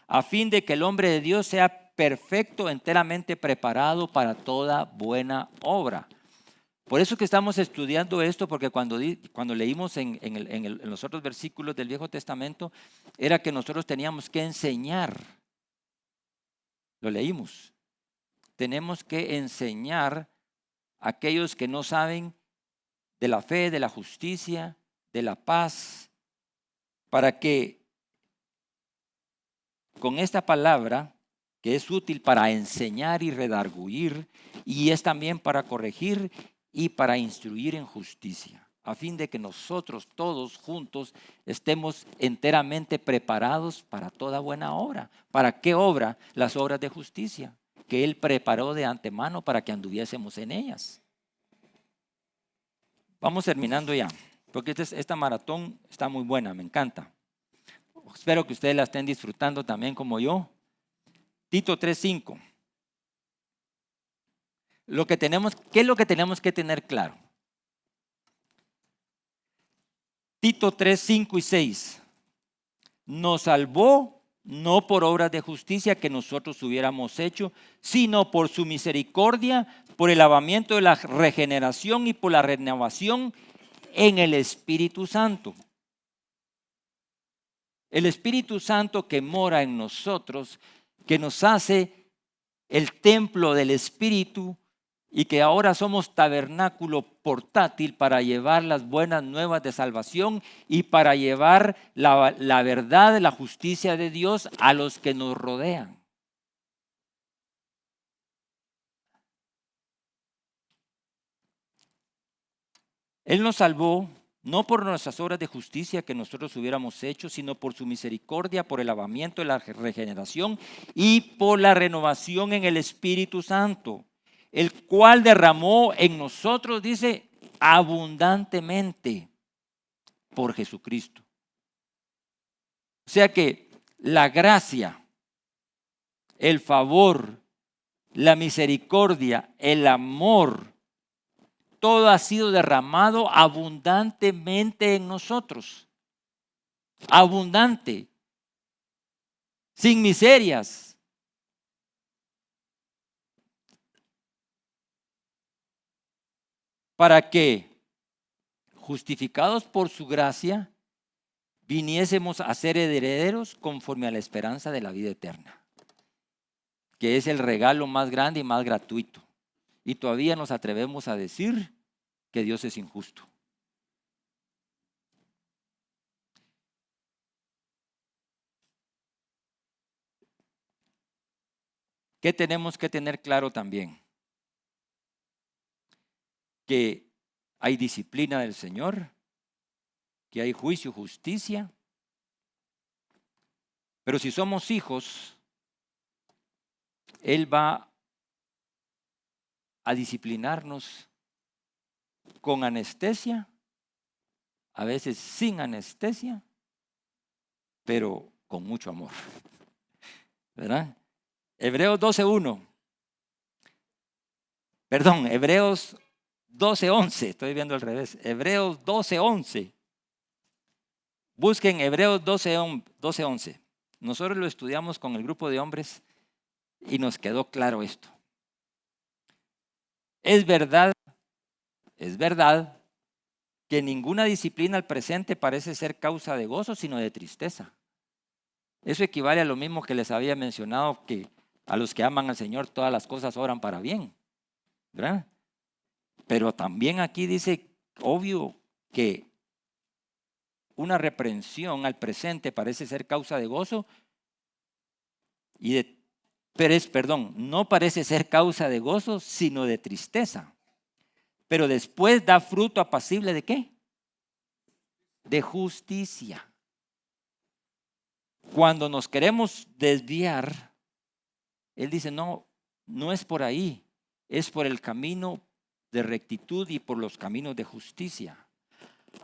a fin de que el hombre de Dios sea perfecto, enteramente preparado para toda buena obra. Por eso que estamos estudiando esto, porque cuando leímos en los otros versículos del Viejo Testamento, era que nosotros teníamos que enseñar. Lo leímos. Tenemos que enseñar a aquellos que no saben de la fe, de la justicia, de la paz, para que con esta palabra, que es útil para enseñar y redarguir, y es también para corregir y para instruir en justicia, a fin de que nosotros todos juntos estemos enteramente preparados para toda buena obra. ¿Para qué obra? Las obras de justicia que Él preparó de antemano para que anduviésemos en ellas. Vamos terminando ya, porque esta maratón está muy buena, me encanta. Espero que ustedes la estén disfrutando también como yo. Tito 3:5. ¿Qué es lo que tenemos que tener claro? Tito 3:5 y 6. Nos salvó no por obras de justicia que nosotros hubiéramos hecho, sino por su misericordia, por el lavamiento de la regeneración y por la renovación en el Espíritu Santo. El Espíritu Santo que mora en nosotros, que nos hace el templo del Espíritu y que ahora somos tabernáculo portátil para llevar las buenas nuevas de salvación y para llevar la verdad, la justicia de Dios a los que nos rodean. Él nos salvó no por nuestras obras de justicia que nosotros hubiéramos hecho, sino por su misericordia, por el lavamiento de la regeneración y por la renovación en el Espíritu Santo, el cual derramó en nosotros, dice, abundantemente por Jesucristo. O sea que la gracia, el favor, la misericordia, el amor, todo ha sido derramado abundantemente en nosotros. Abundante. Sin miserias. Para que, justificados por su gracia, viniésemos a ser herederos conforme a la esperanza de la vida eterna, que es el regalo más grande y más gratuito. Y todavía nos atrevemos a decir que Dios es injusto. ¿Qué tenemos que tener claro también? Que hay disciplina del Señor, que hay juicio, justicia. Pero si somos hijos, Él va a disciplinarnos con anestesia, a veces sin anestesia, pero con mucho amor. ¿Verdad? Hebreos 12:1. Perdón, Hebreos 12:11. Estoy viendo al revés. Hebreos 12:11. Busquen Hebreos 12:11. Nosotros lo estudiamos con el grupo de hombres y nos quedó claro esto. Es verdad que ninguna disciplina al presente parece ser causa de gozo, sino de tristeza. Eso equivale a lo mismo que les había mencionado, que a los que aman al Señor todas las cosas obran para bien, ¿verdad? Pero también aquí dice, obvio, que una reprensión al presente parece ser causa de gozo no parece ser causa de gozo, sino de tristeza. Pero después da fruto apacible ¿de qué? De justicia. Cuando nos queremos desviar, Él dice, no es por ahí, es por el camino de rectitud y por los caminos de justicia,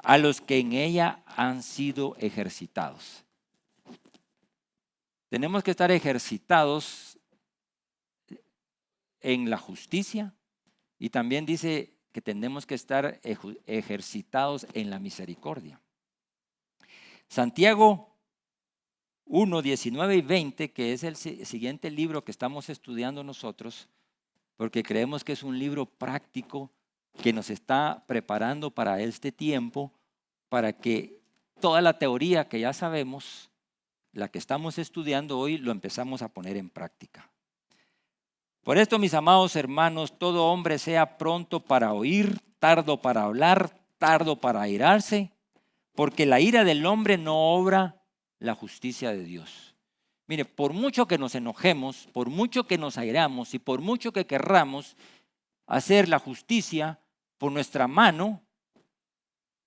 a los que en ella han sido ejercitados. Tenemos que estar ejercitados en la justicia, Y también dice que tenemos que estar ejercitados en la misericordia. Santiago 1, 19 y 20, que es el siguiente libro que estamos estudiando nosotros, porque creemos que es un libro práctico que nos está preparando para este tiempo, para que toda la teoría que ya sabemos, la que estamos estudiando hoy, lo empezamos a poner en práctica. Por esto, mis amados hermanos, todo hombre sea pronto para oír, tardo para hablar, tardo para airarse, porque la ira del hombre no obra la justicia de Dios. Mire, por mucho que nos enojemos, por mucho que nos airamos y por mucho que querramos hacer la justicia por nuestra mano,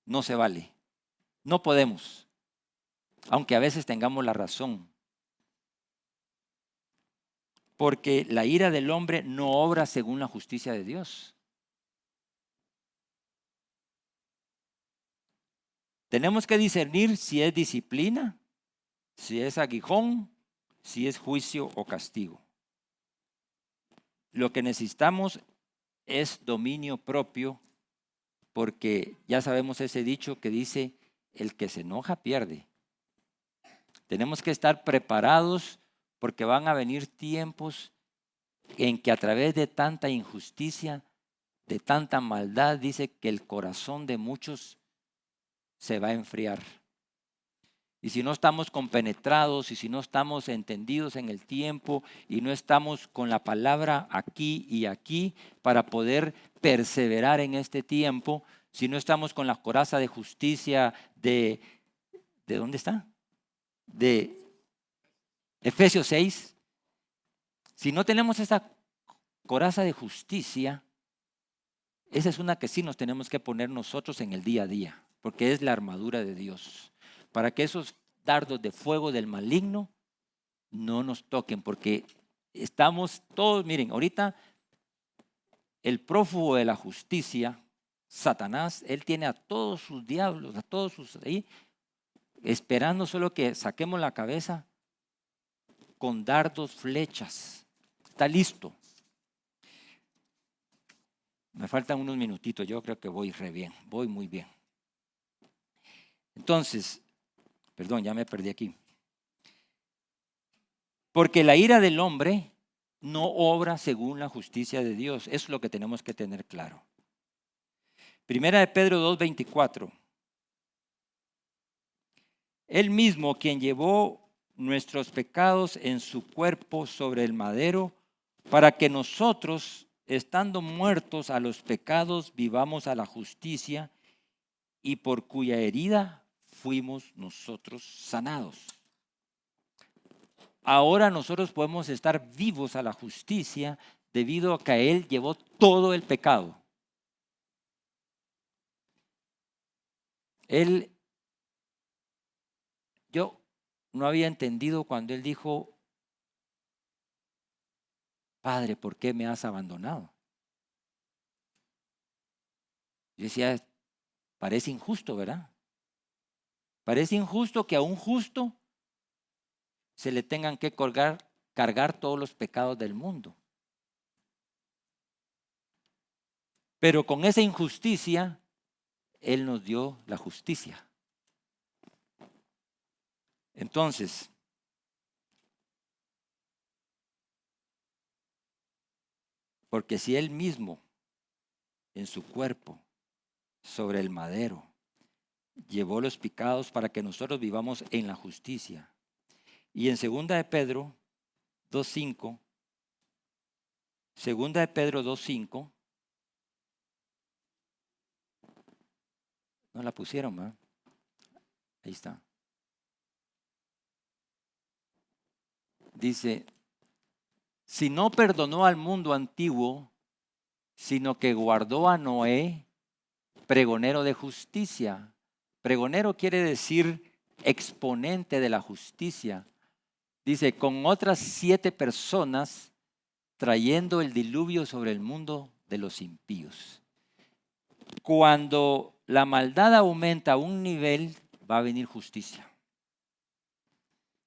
no se vale. No podemos, aunque a veces tengamos la razón. Porque la ira del hombre no obra según la justicia de Dios. Tenemos que discernir si es disciplina, si es aguijón, si es juicio o castigo. Lo que necesitamos es dominio propio, porque ya sabemos ese dicho que dice, el que se enoja pierde. Tenemos que estar preparados porque van a venir tiempos en que a través de tanta injusticia, de tanta maldad, dice que el corazón de muchos se va a enfriar. Y si no estamos compenetrados y si no estamos entendidos en el tiempo y no estamos con la palabra aquí y aquí para poder perseverar en este tiempo, si no estamos con la coraza de justicia ¿de dónde está? De Efesios 6. Si no tenemos esa coraza de justicia, esa es una que sí nos tenemos que poner nosotros en el día a día, porque es la armadura de Dios, para que esos dardos de fuego del maligno no nos toquen, porque estamos todos, miren, ahorita el prófugo de la justicia, Satanás, él tiene a todos sus diablos, a todos sus ahí, esperando solo que saquemos la cabeza con dardos, flechas. Está listo. Me faltan unos minutitos, yo creo que voy re bien, voy muy bien. Entonces, perdón, ya me perdí aquí. Porque la ira del hombre no obra según la justicia de Dios. Eso es lo que tenemos que tener claro. Primera de Pedro 2:24. Él mismo, quien llevó nuestros pecados en su cuerpo sobre el madero, para que nosotros, estando muertos a los pecados, vivamos a la justicia, y por cuya herida fuimos nosotros sanados. Ahora nosotros podemos estar vivos a la justicia debido a que Él llevó todo el pecado. Yo no había entendido cuando Él dijo, Padre, ¿por qué me has abandonado? Yo decía, parece injusto, ¿verdad? Parece injusto que a un justo se le tengan que cargar todos los pecados del mundo. Pero con esa injusticia, Él nos dio la justicia. Entonces, porque si Él mismo en su cuerpo sobre el madero llevó los pecados para que nosotros vivamos en la justicia. Y en 2 de Pedro 2:5, 2 de Pedro 2:5, no la pusieron, ¿verdad? Ahí está. Dice, si no perdonó al mundo antiguo, sino que guardó a Noé, pregonero de justicia. Pregonero quiere decir exponente de la justicia. Dice, con otras 7 personas trayendo el diluvio sobre el mundo de los impíos. Cuando la maldad aumenta a un nivel, va a venir justicia.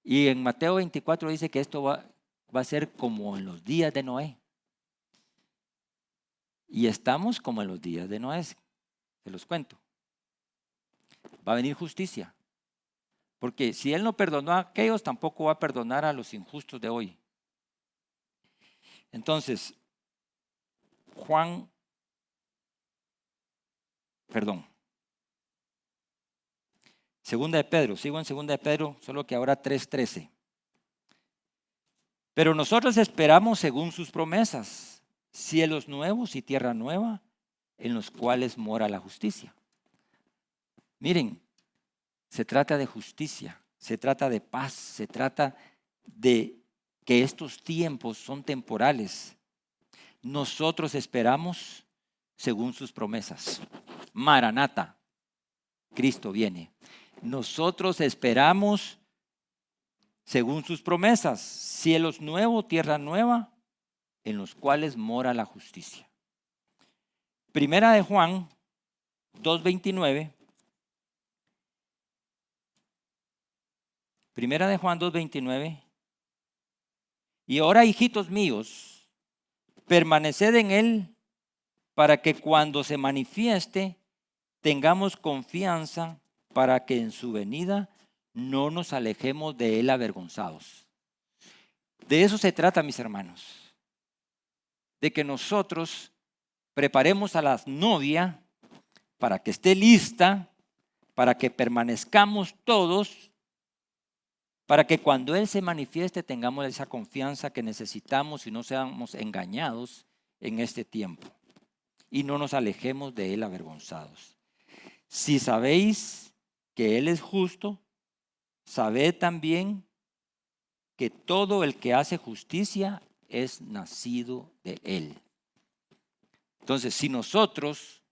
Y en Mateo 24 dice que esto va a ser como en los días de Noé. Y estamos como en los días de Noé, se los cuento. Va a venir justicia. Porque si Él no perdonó a aquellos, tampoco va a perdonar a los injustos de hoy. Entonces, Segunda de Pedro, sigo en Segunda de Pedro, solo que ahora 3:13. Pero nosotros esperamos según sus promesas, cielos nuevos y tierra nueva, en los cuales mora la justicia. Miren, se trata de justicia, se trata de paz, se trata de que estos tiempos son temporales. Nosotros esperamos según sus promesas. Maranata, Cristo viene. Nosotros esperamos según sus promesas, cielos nuevos, tierra nueva, en los cuales mora la justicia. Primera de Juan 2:29. Primera de Juan 2:29. Y ahora, hijitos míos, permaneced en Él para que cuando se manifieste tengamos confianza para que en su venida no nos alejemos de Él avergonzados. De eso se trata, mis hermanos, de que nosotros preparemos a la novia para que esté lista, para que permanezcamos todos, para que cuando Él se manifieste tengamos esa confianza que necesitamos y no seamos engañados en este tiempo y no nos alejemos de Él avergonzados. Si sabéis que Él es justo, sabed también que todo el que hace justicia es nacido de Él. Entonces, si nosotros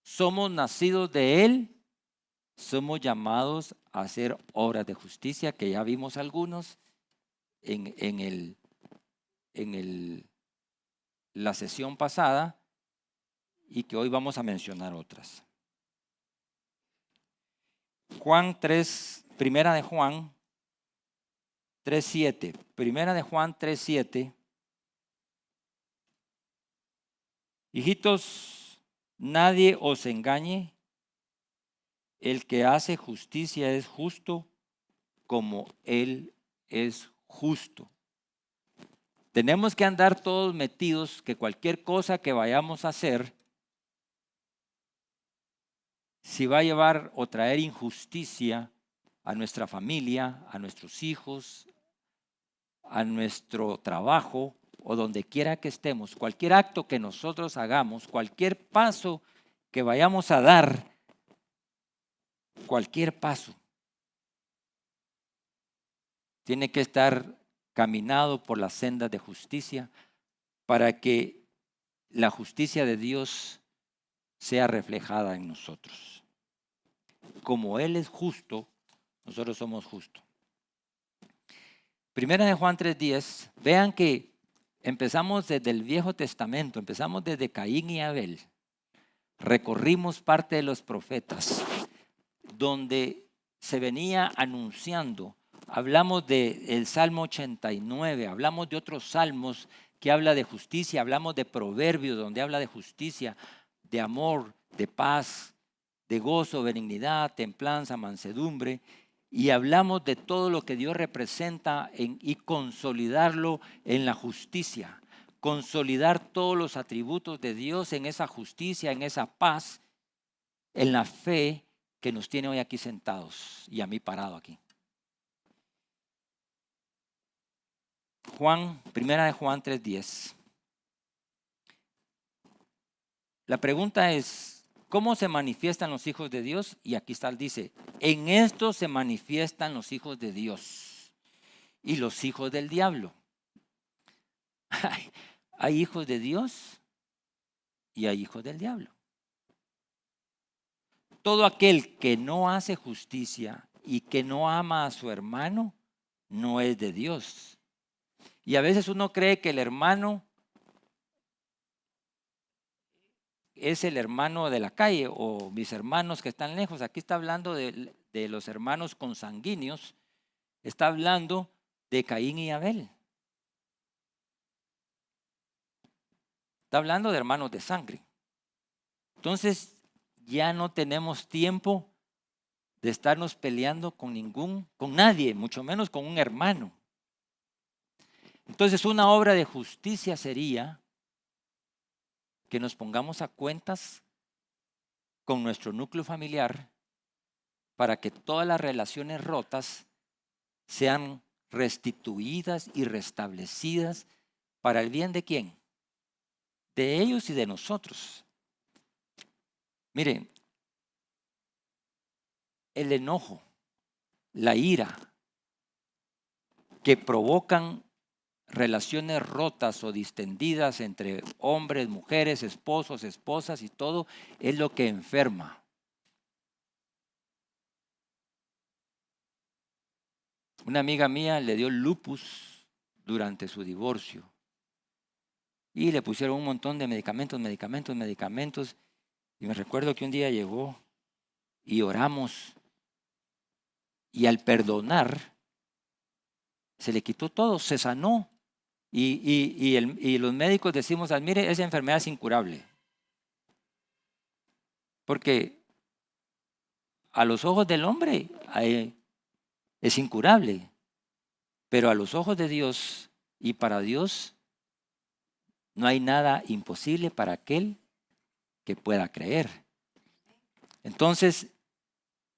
somos nacidos de Él, somos llamados a hacer obras de justicia, que ya vimos algunos en la sesión pasada y que hoy vamos a mencionar otras. Primera de Juan 3:7. Primera de Juan 3:7. Hijitos, nadie os engañe. El que hace justicia es justo como Él es justo. Tenemos que andar todos metidos que cualquier cosa que vayamos a hacer, si va a llevar o traer injusticia a nuestra familia, a nuestros hijos, a nuestro trabajo o donde quiera que estemos, cualquier acto que nosotros hagamos, cualquier paso que vayamos a dar, cualquier paso tiene que estar caminado por las sendas de justicia para que la justicia de Dios sea reflejada en nosotros. Como Él es justo, nosotros somos justos. Primera de Juan 3:10, vean que empezamos desde el Viejo Testamento, empezamos desde Caín y Abel, recorrimos parte de los profetas, donde se venía anunciando. Hablamos del Salmo 89, hablamos de otros salmos que habla de justicia, hablamos de Proverbios donde habla de justicia, de amor, de paz, de gozo, benignidad, templanza, mansedumbre, y hablamos de todo lo que Dios representa y consolidarlo en la justicia, consolidar todos los atributos de Dios en esa justicia, en esa paz, en la fe que nos tiene hoy aquí sentados y a mí parado aquí. Primera de Juan 3:10. La pregunta es, ¿cómo se manifiestan los hijos de Dios? Y aquí está, dice, en esto se manifiestan los hijos de Dios y los hijos del diablo. Hay hijos de Dios y hay hijos del diablo. Todo aquel que no hace justicia y que no ama a su hermano, no es de Dios. Y a veces uno cree que el hermano es el hermano de la calle o mis hermanos que están lejos. Aquí está hablando de los hermanos consanguíneos. Está hablando de Caín y Abel. Está hablando de hermanos de sangre. Entonces, ya no tenemos tiempo de estarnos peleando con nadie, mucho menos con un hermano. Entonces, una obra de justicia sería que nos pongamos a cuentas con nuestro núcleo familiar para que todas las relaciones rotas sean restituidas y restablecidas para el bien de quién, de ellos y de nosotros. Miren, el enojo, la ira que provocan relaciones rotas o distendidas entre hombres, mujeres, esposos, esposas y todo, es lo que enferma. Una amiga mía le dio lupus durante su divorcio y le pusieron un montón de medicamentos. Y me recuerdo que un día llegó y oramos y al perdonar se le quitó todo, se sanó. Y los médicos decimos, mire, esa enfermedad es incurable. Porque a los ojos del hombre es incurable, pero a los ojos de Dios y para Dios no hay nada imposible para aquel que pueda creer. Entonces,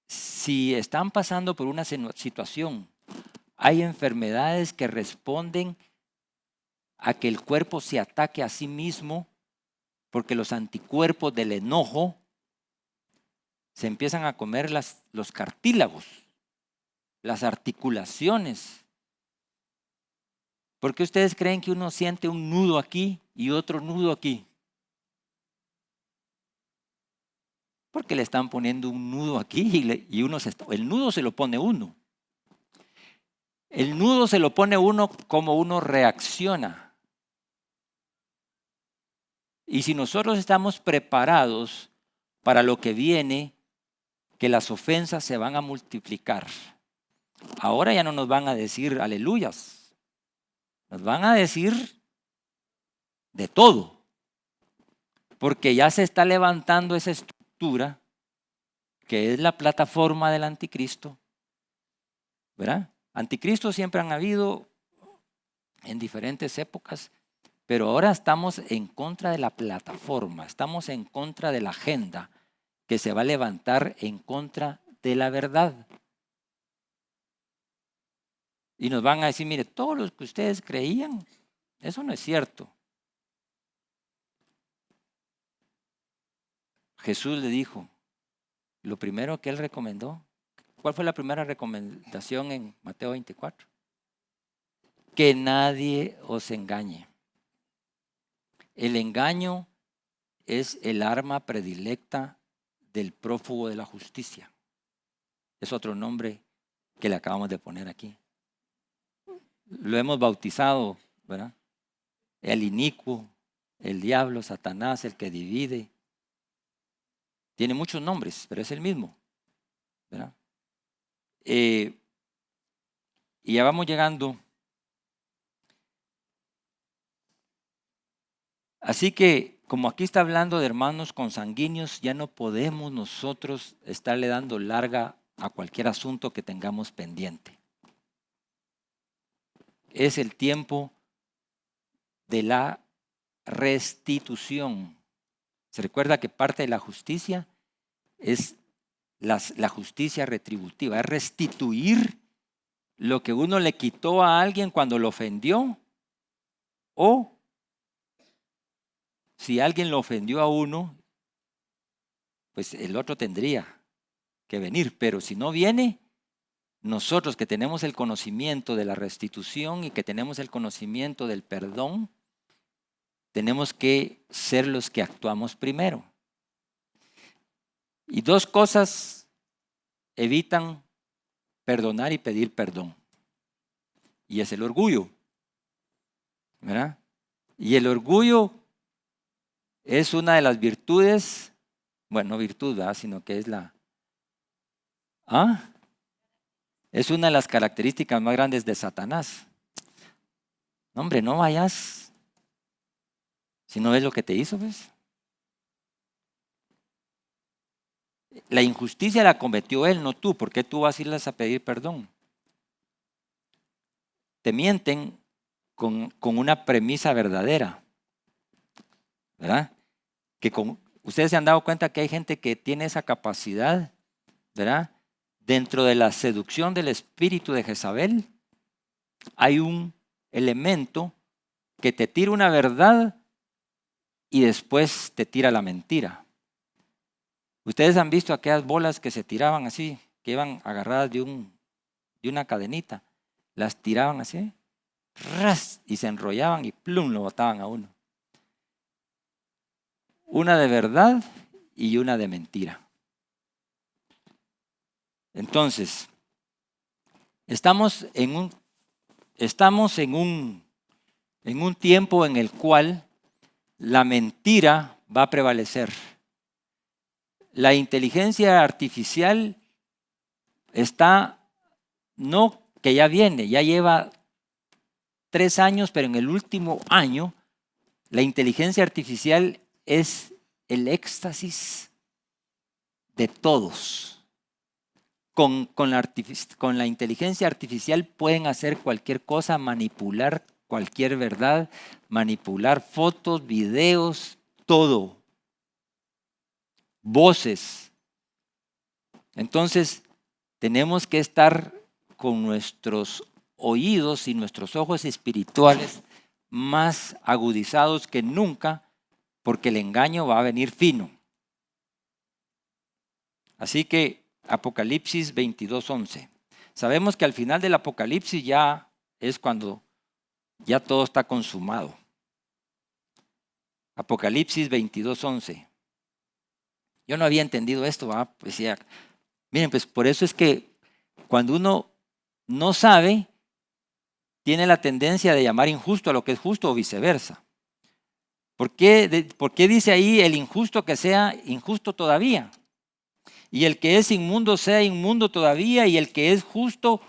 si están pasando por una situación, hay enfermedades que responden a que el cuerpo se ataque a sí mismo, porque los anticuerpos del enojo se empiezan a comer los cartílagos, las articulaciones. ¿Por qué ustedes creen que uno siente un nudo aquí y otro nudo aquí? Porque le están poniendo un nudo aquí y el nudo se lo pone uno. El nudo se lo pone uno como uno reacciona. Y si nosotros estamos preparados para lo que viene, que las ofensas se van a multiplicar. Ahora ya no nos van a decir aleluyas, nos van a decir de todo, porque ya se está levantando esa estructura que es la plataforma del anticristo, ¿verdad? Anticristos siempre han habido en diferentes épocas, pero ahora estamos en contra de la plataforma, estamos en contra de la agenda que se va a levantar en contra de la verdad. Y nos van a decir, mire, todo lo que ustedes creían, eso no es cierto. Jesús le dijo, lo primero que él recomendó, ¿cuál fue la primera recomendación en Mateo 24? Que nadie os engañe. El engaño es el arma predilecta del prófugo de la justicia. Es otro nombre que le acabamos de poner aquí. Lo hemos bautizado, ¿verdad? El inicuo, el diablo, Satanás, el que divide. Tiene muchos nombres, pero es el mismo, ¿verdad? Y ya vamos llegando. Así que, como aquí está hablando de hermanos consanguíneos, ya no podemos nosotros estarle dando larga a cualquier asunto que tengamos pendiente. Es el tiempo de la restitución. Se recuerda que parte de la justicia es la justicia retributiva, es restituir lo que uno le quitó a alguien cuando lo ofendió, o si alguien lo ofendió a uno, pues el otro tendría que venir, pero si no viene, nosotros que tenemos el conocimiento de la restitución y que tenemos el conocimiento del perdón, tenemos que ser los que actuamos primero. Y dos cosas evitan perdonar y pedir perdón. Y es el orgullo, ¿verdad? Y el orgullo es una de las virtudes, bueno, no virtud, ¿verdad? Sino que es es una de las características más grandes de Satanás. No, hombre, no vayas. Si no ves lo que te hizo, pues. La injusticia la cometió él, no tú. ¿Por qué tú vas a irles a pedir perdón? Te mienten con una premisa verdadera, ¿verdad? Ustedes se han dado cuenta que hay gente que tiene esa capacidad, ¿verdad? Dentro de la seducción del espíritu de Jezabel, hay un elemento que te tira una verdad y después te tira la mentira. Ustedes han visto aquellas bolas que se tiraban así, que iban agarradas de una cadenita. Las tiraban así, ras, y se enrollaban y plum, lo botaban a uno. Una de verdad y una de mentira. Entonces, estamos en un tiempo en el cual la mentira va a prevalecer. La inteligencia artificial está, no que ya viene, ya lleva 3 años, pero en el último año la inteligencia artificial es el éxtasis de todos. Con la inteligencia artificial pueden hacer cualquier cosa, manipular cualquier verdad, manipular fotos, videos, todo. Voces. Entonces, tenemos que estar con nuestros oídos y nuestros ojos espirituales más agudizados que nunca, porque el engaño va a venir fino. Así que Apocalipsis 22:11. Sabemos que al final del Apocalipsis ya es cuando ya todo está consumado. Apocalipsis 22:11. Yo no había entendido esto, ¿verdad? Pues ya, miren, pues por eso es que cuando uno no sabe, tiene la tendencia de llamar injusto a lo que es justo o viceversa. ¿Por qué dice ahí el injusto que sea injusto todavía? Y el que es inmundo sea inmundo todavía, y el que es justo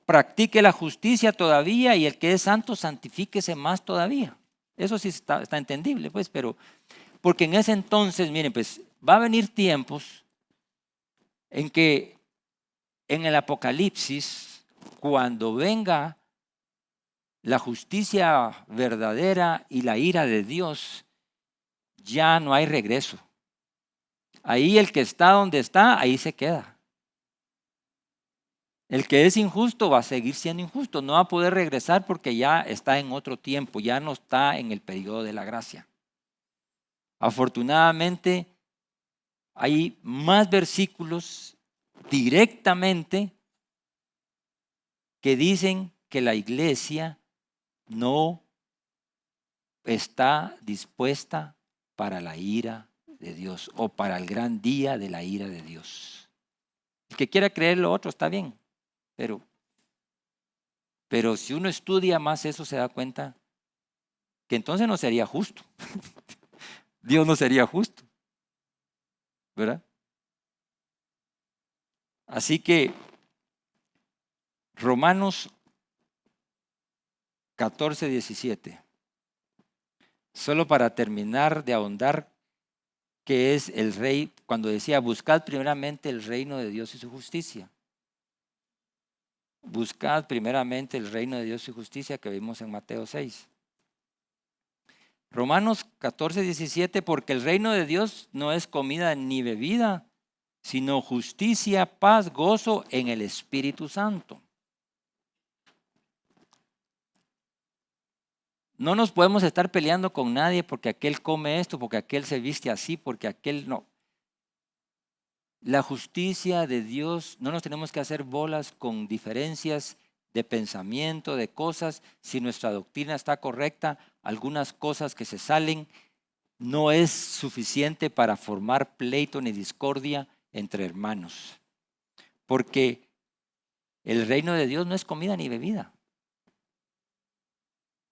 practique la justicia todavía, y el que es santo santifíquese más todavía. Eso sí está entendible, pues, pero porque en ese entonces, miren, pues va a venir tiempos en que en el Apocalipsis, cuando venga la justicia verdadera y la ira de Dios, ya no hay regreso. Ahí el que está donde está, ahí se queda. El que es injusto va a seguir siendo injusto, no va a poder regresar porque ya está en otro tiempo, ya no está en el periodo de la gracia. Afortunadamente, hay más versículos directamente que dicen que la iglesia no está dispuesta para la ira de Dios o para el gran día de la ira de Dios. El que quiera creer lo otro está bien, pero si uno estudia más eso se da cuenta que entonces no sería justo. Dios no sería justo, ¿verdad? Así que Romanos 14:17. Solo para terminar de ahondar, que es el rey, cuando decía, buscad primeramente el reino de Dios y su justicia. Buscad primeramente el reino de Dios y su justicia que vimos en Mateo 6. Romanos 14:17, porque el reino de Dios no es comida ni bebida, sino justicia, paz, gozo en el Espíritu Santo. No nos podemos estar peleando con nadie porque aquel come esto, porque aquel se viste así, porque aquel no. La justicia de Dios, no nos tenemos que hacer bolas con diferencias de pensamiento, de cosas. Si nuestra doctrina está correcta, algunas cosas que se salen no es suficiente para formar pleito ni discordia entre hermanos. Porque el reino de Dios no es comida ni bebida.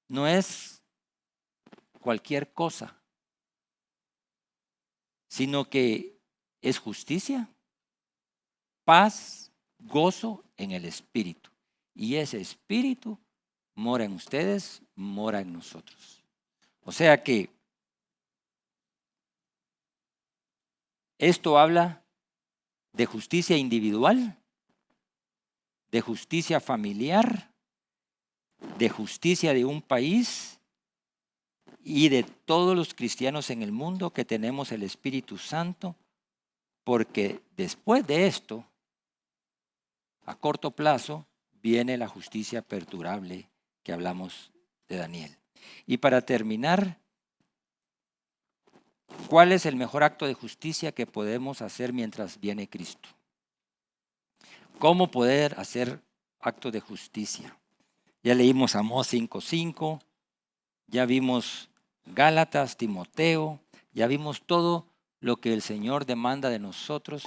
No es cualquier cosa, sino que es justicia, paz, gozo en el Espíritu. Y ese Espíritu mora en ustedes, mora en nosotros. O sea que esto habla de justicia individual, de justicia familiar, de justicia de un país y de todos los cristianos en el mundo que tenemos el Espíritu Santo, porque después de esto, a corto plazo, viene la justicia perdurable que hablamos de Daniel. Y para terminar, ¿cuál es el mejor acto de justicia que podemos hacer mientras viene Cristo? ¿Cómo poder hacer actos de justicia? Ya leímos Amós 5:5, ya vimos Gálatas, Timoteo, ya vimos todo lo que el Señor demanda de nosotros